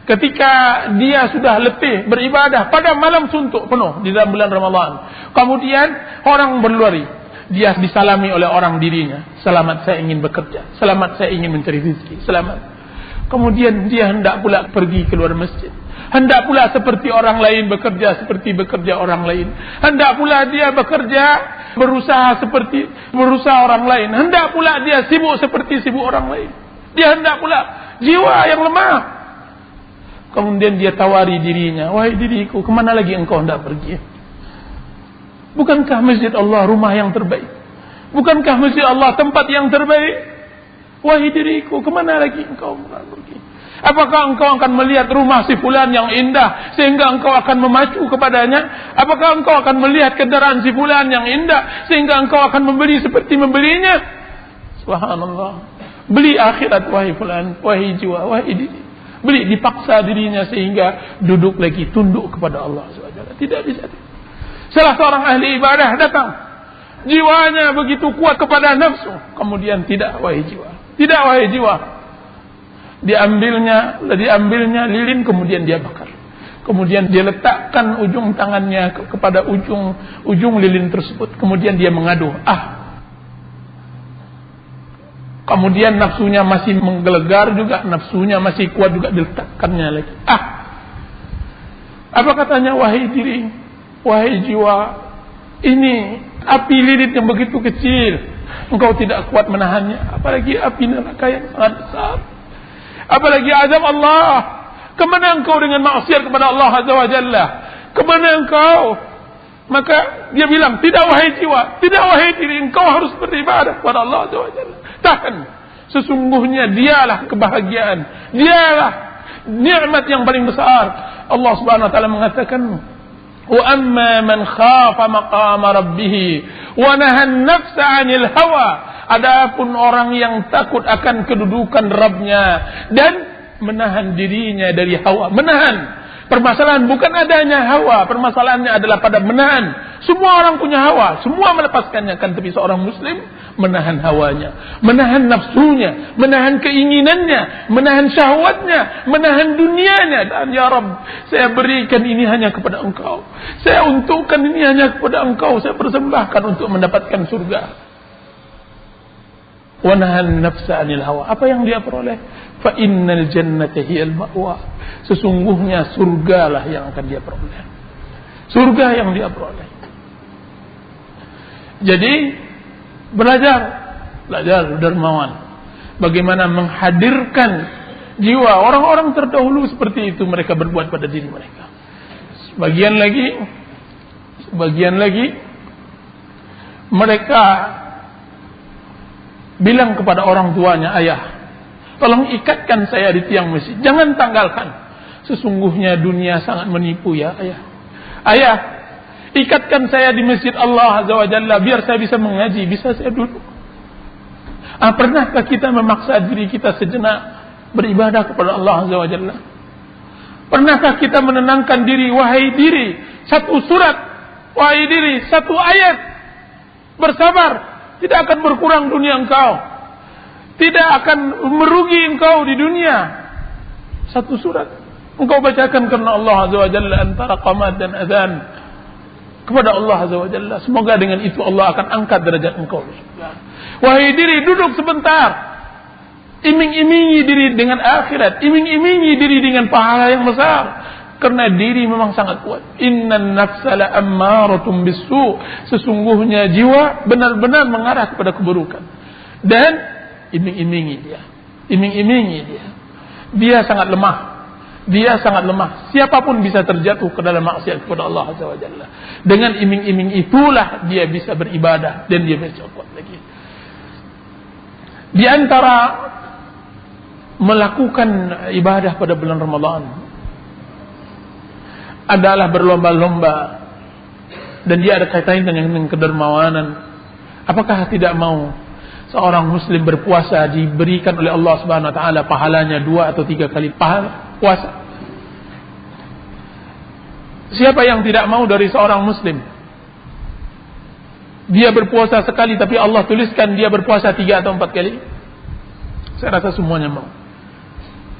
ketika dia sudah letih beribadah pada malam suntuk penuh di dalam bulan Ramadan, kemudian orang berlari, dia disalami oleh orang dirinya, "Selamat, saya ingin bekerja. Selamat, saya ingin mencari rezeki. Selamat." Kemudian dia hendak pula pergi keluar masjid, hendak pula seperti orang lain bekerja seperti bekerja orang lain, hendak pula dia bekerja berusaha seperti berusaha orang lain, hendak pula dia sibuk seperti sibuk orang lain. Dia hendak pula jiwa yang lemah. Kemudian dia tawari dirinya, "Wahai diriku, kemana lagi engkau hendak pergi? Bukankah masjid Allah rumah yang terbaik? Bukankah masjid Allah tempat yang terbaik? Wahai diriku, kemana lagi engkau hendak pergi? Apakah engkau akan melihat rumah si fulan yang indah sehingga engkau akan memacu kepadanya? Apakah engkau akan melihat kendaraan si fulan yang indah sehingga engkau akan membeli seperti membelinya?" Subhanallah. Beli akhirat wahai fulan, wahai jiwa, wahai diri. Beli, dipaksa dirinya sehingga duduk lagi tunduk kepada Allah SWT. Tidak bisa. Salah seorang ahli ibadah datang, jiwanya begitu kuat kepada nafsu, kemudian tidak wahai jiwa, tidak wahai jiwa. Diambilnya lilin, kemudian dia bakar. Kemudian dia letakkan ujung tangannya kepada ujung lilin tersebut. Kemudian dia mengadu, kemudian nafsunya masih menggelegar juga, nafsunya masih kuat juga, diletakkannya lagi. Apa katanya? "Wahai diri, wahai jiwa, ini api lilin yang begitu kecil, engkau tidak kuat menahannya. Apalagi api neraka yang sangat besar. Apalagi azab Allah. Kemana engkau dengan maksiat kepada Allah Azza wa Jalla? Kemana engkau?" Maka dia bilang, "Tidak wahai jiwa, tidak wahai diri, engkau harus beribadah kepada Allah Azza wa Jalla. Tahan. Sesungguhnya dialah kebahagiaan, dialah nikmat yang paling besar." Allah Subhanahu wa taala mengatakan, "Wa amma man khafa maqama rabbih wa nahan nafsa 'anil hawa." Adapun orang yang takut akan kedudukan Rabbnya dan menahan dirinya dari hawa. Menahan. Permasalahan bukan adanya hawa, permasalahannya adalah pada menahan. Semua orang punya hawa, semua melepaskannya, kan, tapi seorang muslim menahan hawanya, menahan nafsunya, menahan keinginannya, menahan syahwatnya, menahan dunianya. Dan ya Rabb, saya berikan ini hanya kepada Engkau, saya untukkan ini hanya kepada Engkau, saya persembahkan untuk mendapatkan surga. Wa nahan nafsa 'anil hawa. Apa yang dia peroleh? Fa innal jannata hiyal ma'wa. Sesungguhnya surgalah yang akan dia peroleh. Surga yang dia peroleh. Jadi belajar dermawan, bagaimana menghadirkan jiwa. Orang-orang terdahulu seperti itu mereka berbuat pada diri mereka. Sebagian lagi mereka bilang kepada orang tuanya, "Ayah, tolong ikatkan saya di tiang masjid, jangan tanggalkan. Sesungguhnya dunia sangat menipu ya ayah. Ayah, ikatkan saya di masjid Allah Azza wa Jalla biar saya bisa mengaji, bisa saya duduk." Pernahkah kita memaksa diri kita sejenak beribadah kepada Allah Azza wa Jalla? Pernahkah kita menenangkan diri, "Wahai diri, satu surat, wahai diri, satu ayat, bersabar. Tidak akan berkurang dunia engkau, tidak akan merugi engkau di dunia. Satu surat engkau bacakan karena Allah Azza wa Jalla antara qamat dan azan kepada Allah Azza wa Jalla. Semoga dengan itu Allah akan angkat derajat engkau. Wahai diri, duduk sebentar, iming-imingi diri dengan akhirat, iming-imingi diri dengan pahala yang besar. Karena diri memang sangat kuat. Innan nafsa la'ammaratun bisu. Sesungguhnya jiwa benar-benar mengarah kepada keburukan. Dan iming-imingi dia. Dia sangat lemah. Siapapun bisa terjatuh ke dalam maksiat kepada Allah Azza wa Jalla. Dengan iming-iming itulah dia bisa beribadah dan dia bisa kuat lagi. Di antara melakukan ibadah pada bulan Ramadan adalah berlomba-lomba, dan dia ada kaitannya dengan kedermawanan. Apakah tidak mau seorang muslim berpuasa diberikan oleh Allah Subhanahu wa taala pahalanya 2 atau 3 kali pahala puasa? Siapa yang tidak mau dari seorang muslim? Dia berpuasa sekali tapi Allah tuliskan dia berpuasa 3 atau 4 kali? Saya rasa semuanya mau.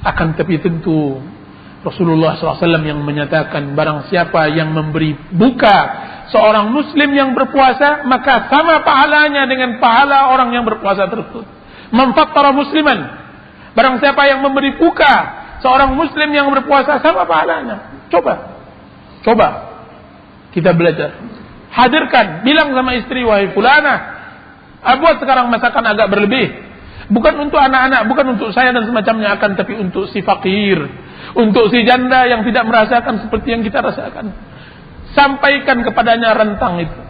Akan tapi tentu Rasulullah SAW yang menyatakan barang siapa yang memberi buka seorang muslim yang berpuasa, maka sama pahalanya dengan pahala orang yang berpuasa tersebut. Man fattara musliman, barang siapa yang memberi buka seorang muslim yang berpuasa, sama pahalanya. Coba kita belajar. Hadirkan, bilang sama istri, wahai fulana, buat sekarang masakan agak berlebih. Bukan untuk anak-anak, bukan untuk saya dan semacamnya, akan tapi untuk si fakir, untuk si janda yang tidak merasakan seperti yang kita rasakan. Sampaikan kepadanya rentang itu.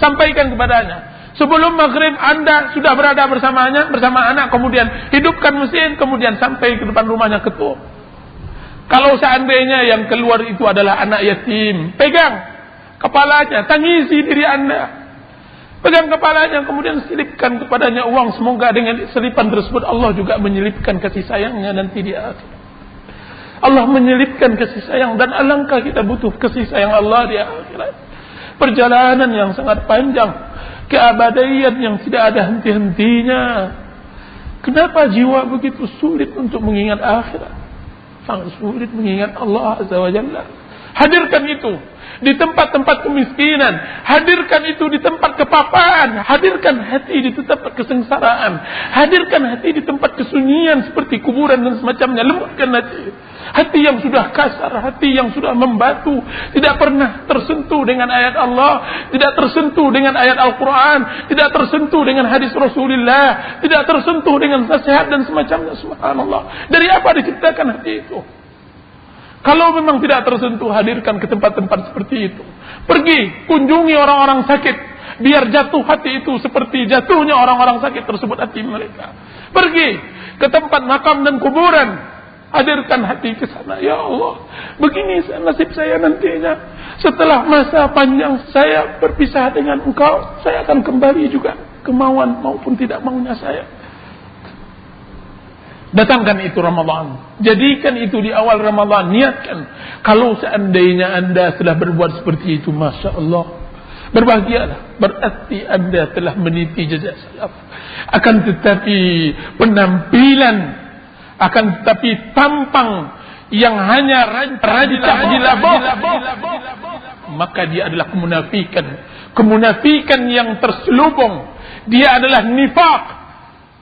Sampaikan kepadanya. Sebelum maghrib Anda sudah berada bersama anak, kemudian hidupkan mesin, kemudian sampai ke depan rumahnya ketuk. Kalau seandainya yang keluar itu adalah anak yatim, pegang kepalanya, tangisi diri Anda. Pegang kepalanya, kemudian selipkan kepadanya uang. Semoga dengan selipan tersebut Allah juga menyelipkan kasih sayangnya nanti di akhir. Allah menyelipkan kasih sayang, dan alangkah kita butuh kasih sayang Allah di akhirat. Perjalanan yang sangat panjang, keabadian yang tidak ada henti-hentinya. Kenapa jiwa begitu sulit untuk mengingat akhirat? Sangat sulit mengingat Allah Azza wa Jalla. Hadirkan itu di tempat-tempat kemiskinan, hadirkan itu di tempat kepapaan, hadirkan hati di tempat kesengsaraan, hadirkan hati di tempat kesunyian seperti kuburan dan semacamnya. Lembutkan hati yang sudah kasar, hati yang sudah membatu, tidak pernah tersentuh dengan ayat Allah, tidak tersentuh dengan ayat Al-Quran, tidak tersentuh dengan hadis Rasulullah, tidak tersentuh dengan nasihat dan semacamnya. Subhanallah, dari apa diciptakan hati itu? Kalau memang tidak tersentuh, hadirkan ke tempat-tempat seperti itu. Pergi, kunjungi orang-orang sakit, biar jatuh hati itu seperti jatuhnya orang-orang sakit tersebut hati mereka. Pergi ke tempat makam dan kuburan, hadirkan hati ke sana. Ya Allah, begini nasib saya nantinya. Setelah masa panjang saya berpisah dengan Engkau, saya akan kembali juga kemauan maupun tidak maunya saya. Datangkan itu Ramadan. Jadikan itu di awal Ramadan. Niatkan. Kalau seandainya Anda telah berbuat seperti itu, Masya Allah, berbahagialah. Berarti Anda telah meniti jejak salaf. Akan tetapi penampilan, akan tetapi tampang yang hanya maka dia adalah kemunafikan. Kemunafikan yang terselubung. Dia adalah nifaq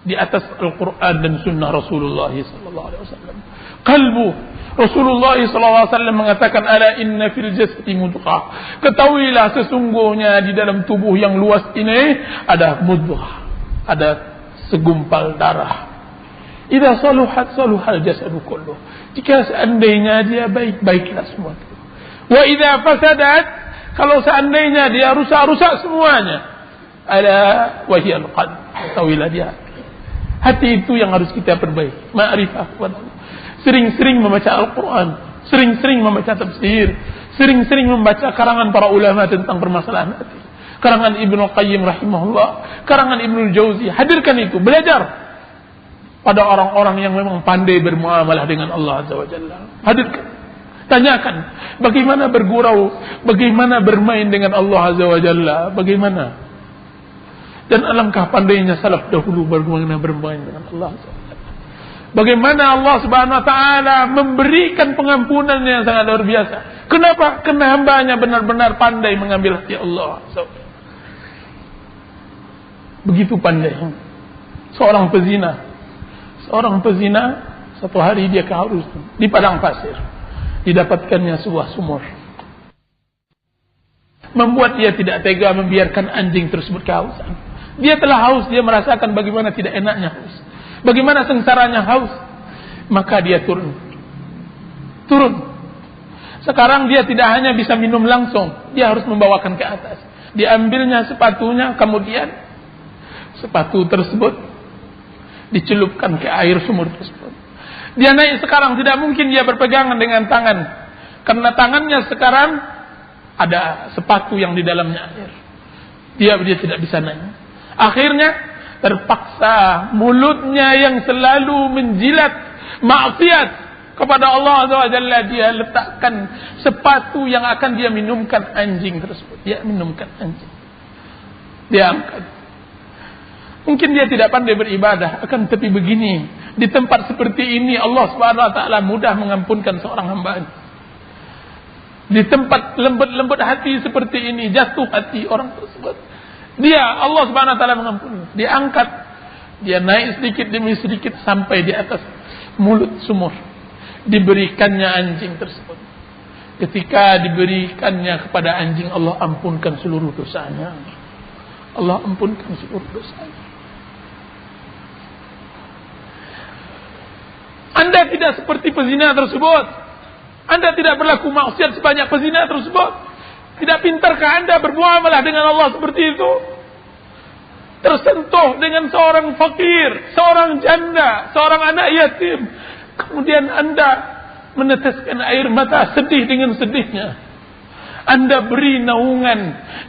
di atas Al-Quran dan Sunnah Rasulullah SAW. Qalbu Rasulullah SAW mengatakan, ala inna fil jasadi mudghah. Ketahuilah sesungguhnya di dalam tubuh yang luas ini ada mudghah, ada segumpal darah. Idza saluhat saluhal jasadu kulluh. Jika seandainya dia baik, baiklah semua. Wa idza fasadat, kalau seandainya dia rusak semuanya. Ala wahiyal qalb. Ketahuilah dia hati itu yang harus kita perbaiki. Ma'rifah kepada Allah. Sering-sering membaca Al-Quran, sering-sering membaca tafsir, sering-sering membaca karangan para ulama tentang permasalahan hati. Karangan Ibnu Qayyim rahimahullah, karangan Ibnu Jauzi. Hadirkan itu, belajar pada orang-orang yang memang pandai bermuamalah dengan Allah Azza wa Jalla. Hadirkan, tanyakan bagaimana bergurau, bagaimana bermain dengan Allah Azza wa Jalla, bagaimana. Dan alangkah pandainya salaf dahulu bagaimana bermain dengan Allah. Bagaimana Allah Subhanahu wa taala memberikan pengampunan yang sangat luar biasa. Kenapa? Karena hambanya benar-benar pandai mengambil hati Allah. Begitu pandai. Seorang pezina satu hari dia harus di padang pasir. didapatkannya sebuah sumur. Membuat dia tidak tega membiarkan anjing tersebut kehausan. Dia telah haus, dia merasakan bagaimana tidak enaknya haus, bagaimana sengsaranya haus. Maka dia turun. Sekarang dia tidak hanya bisa minum langsung, dia harus membawakan ke atas. Diambilnya sepatunya, kemudian sepatu tersebut dicelupkan ke air sumur tersebut. Dia naik sekarang, tidak mungkin dia berpegangan dengan tangan, karena tangannya sekarang ada sepatu yang di dalamnya air. Dia tidak bisa naik. Akhirnya terpaksa mulutnya yang selalu menjilat maksiat kepada Allah Azza wa Jalla, dia letakkan sepatu yang akan dia minumkan anjing tersebut. Dia minumkan anjing. Dia angkat. Mungkin dia tidak pandai beribadah, akan tapi begini, di tempat seperti ini Allah Subhanahu wa taala mudah mengampunkan seorang hamba. Di tempat lembut hati seperti ini, jatuh hati orang tersebut, Allah Subhanahu wa taala mengampuni. Dia angkat, dia naik sedikit demi sedikit sampai di atas mulut sumur. Diberikannya anjing tersebut. Ketika diberikannya kepada anjing, Allah ampunkan seluruh dosanya. Allah ampunkan seluruh dosanya. Anda tidak seperti pezina tersebut. Anda tidak berlaku maksiat sebanyak pezina tersebut. Tidak pintarkah Anda bermuamalah dengan Allah seperti itu? Tersentuh dengan seorang fakir, seorang janda, seorang anak yatim, kemudian Anda meneteskan air mata sedih dengan sedihnya. Anda beri naungan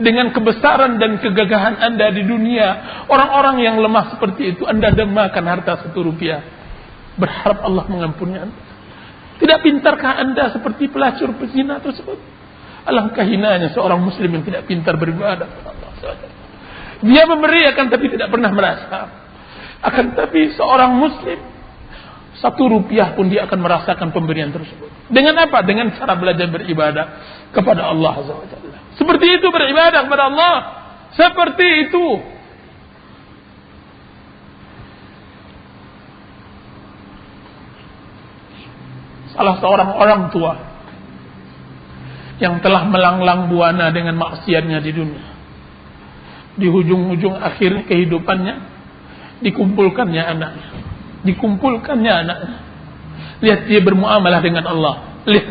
dengan kebesaran dan kegagahan Anda di dunia. Orang-orang yang lemah seperti itu Anda demakan harta 1 rupiah, berharap Allah mengampuni Anda. Tidak pintarkah Anda seperti pelacur pezina tersebut? Alangkah hinanya seorang muslim yang tidak pintar beribadah kepada Allah. Dia memberi akan tapi tidak pernah merasa. Akan tapi seorang muslim 1 rupiah pun dia akan merasakan pemberian tersebut. Dengan apa? Dengan cara belajar beribadah kepada Allah Azza wa Jalla. Seperti itu beribadah kepada Allah. Seperti itu. Salah seorang orang tua yang telah melanglang buana dengan maksiatnya di dunia, di ujung-ujung akhir kehidupannya dikumpulkannya anaknya. Lihat dia bermuamalah dengan Allah. Lihat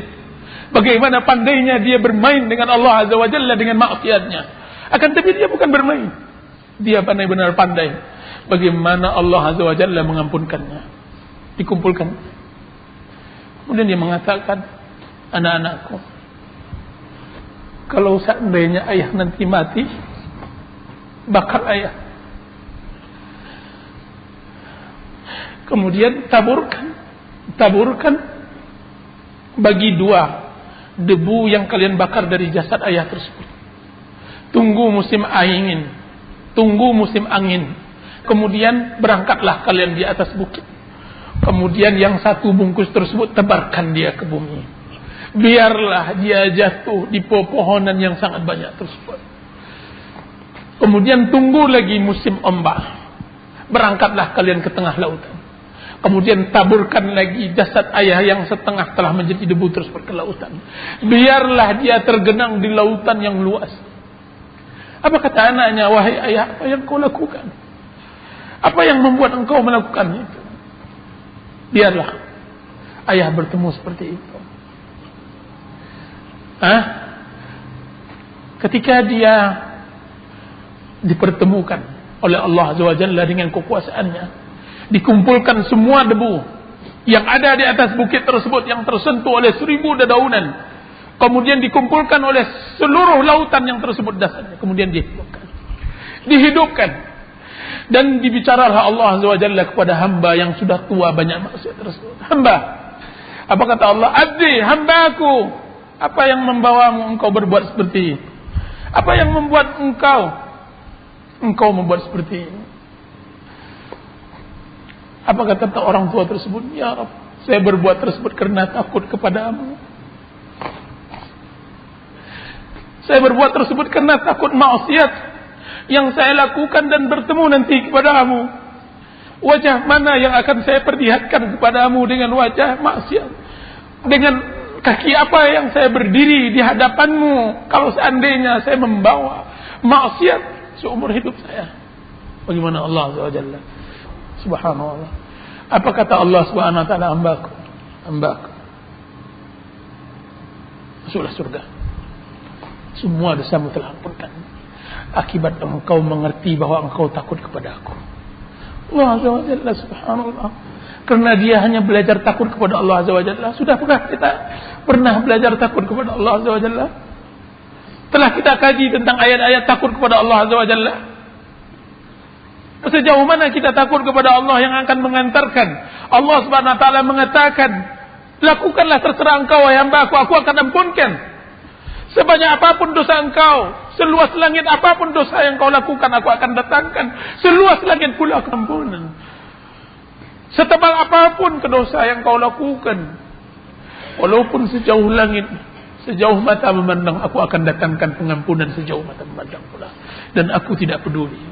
bagaimana pandainya dia bermain dengan Allah Azza wa Jalla dengan maksiatnya. Akan tapi dia bukan bermain, dia benar-benar pandai bagaimana Allah Azza wa Jalla mengampunkannya. Dikumpulkan. Kemudian dia mengatakan, anak-anakku, kalau seandainya ayah nanti mati, bakar ayah. Kemudian taburkan bagi 2 debu yang kalian bakar dari jasad ayah tersebut. Tunggu musim angin. Kemudian berangkatlah kalian di atas bukit. Kemudian yang 1 bungkus tersebut tebarkan dia ke bumi. Biarlah dia jatuh di pepohonan yang sangat banyak tersebut. Kemudian tunggu lagi musim ombak. Berangkatlah kalian ke tengah lautan. Kemudian taburkan lagi jasad ayah yang setengah telah menjadi debu tersebut ke lautan. Biarlah dia tergenang di lautan yang luas. Apa kata anaknya? Wahai ayah, apa yang kau lakukan? Apa yang membuat engkau melakukan itu? Biarlah ayah bertemu seperti itu. Ketika dia dipertemukan oleh Allah Azza wa Jalla dengan kekuasaannya, dikumpulkan semua debu yang ada di atas bukit tersebut yang tersentuh oleh 1000 dedaunan, kemudian dikumpulkan oleh seluruh lautan yang tersebut dasarnya, kemudian dihidupkan. Dan dibicaralah Allah Azza wa Jalla kepada hamba yang sudah tua banyak maksiat tersebut. Hamba, apa kata Allah? Abdi, hambaku, apa yang membawamu engkau berbuat seperti ini? Apa yang membuat engkau membuat seperti ini? Apa kata orang tua tersebut? Ya Rabb, saya berbuat tersebut karena takut kepadamu. Saya berbuat tersebut karena takut maksiat yang saya lakukan dan bertemu nanti kepadamu. Wajah mana yang akan saya perlihatkan kepadamu dengan wajah maksiat, dengan Kaki apa yang saya berdiri di hadapanmu kalau seandainya saya membawa maksiat seumur hidup saya? Bagaimana Allah Azza wa Jalla? Subhanallah. Apa kata Allah Subhanahu wa taala, hambaku, masuklah surga. Semua dosamu telah ampunkan. Akibat engkau mengerti bahwa engkau takut kepada aku. Allah Azza wa Jalla, subhanallah. Karena dia hanya belajar takut kepada Allah Azza wa Jalla. Sudahkah kita pernah belajar takut kepada Allah Azza wa Jalla? Telah kita kaji tentang ayat-ayat takut kepada Allah Azza wa Jalla? Sejauh mana kita takut kepada Allah yang akan mengantarkan Allah Subhanahu wa taala mengatakan, lakukanlah terserah engkau wahai hamba aku akan ampunkan. Sebanyak apapun dosa engkau, seluas langit apapun dosa yang kau lakukan, aku akan datangkan seluas langit pula ampunan. Setebal apapun kedosa yang kau lakukan, walaupun sejauh langit, sejauh mata memandang, aku akan datangkan pengampunan sejauh mata memandang pula. Dan aku tidak peduli.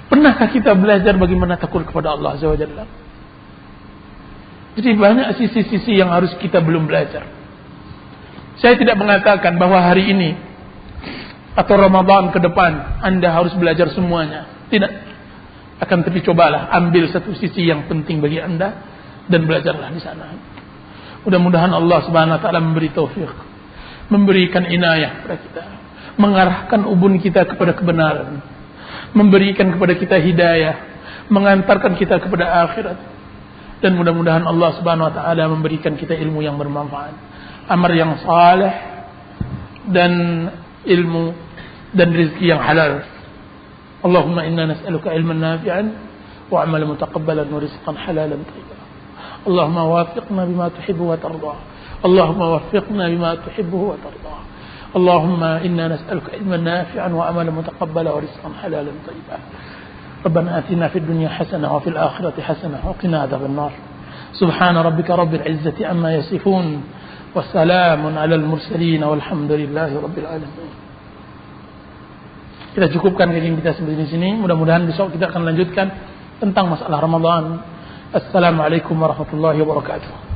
Pernahkah kita belajar bagaimana takut kepada Allah Azza wa Jalla? Jadi banyak sisi-sisi yang harus kita belum belajar. Saya tidak mengatakan bahwa hari ini atau Ramadan ke depan Anda harus belajar semuanya. Tidak. Akan tapi cobalah ambil satu sisi yang penting bagi Anda dan belajarlah di sana. Mudah-mudahan Allah Subhanahu wa taala memberi taufik, memberikan inayah kepada kita, mengarahkan ubun kita kepada kebenaran, memberikan kepada kita hidayah, mengantarkan kita kepada akhirat. Dan mudah-mudahan Allah Subhanahu wa taala memberikan kita ilmu yang bermanfaat, amal yang saleh, dan ilmu dan rezeki yang halal. Allahumma inna nas'aluka ilman nafi'an wa 'amalan mutaqabbalan wa rizqan halalan thayyiban. Allahumma waffiqna bima tuhibbu wa tarda. Allahumma waffiqna bima tuhibbu wa tarda. Allahumma inna nas'aluka ilman nafi'an wa 'amalan mutaqabbalan wa rizqan halalan thayyiban. Rabbana atina fid dunya hasanah wa fil akhirati hasanah wa qina adzaban nar. Subhana rabbika rabbil izzati amma yasifun wa salamun 'alal mursalin walhamdulillahi rabbil alamin. Kita cukupkan kajian kita sampai di sini. Mudah-mudahan besok kita akan lanjutkan tentang masalah Ramadan. Assalamualaikum warahmatullahi wabarakatuh.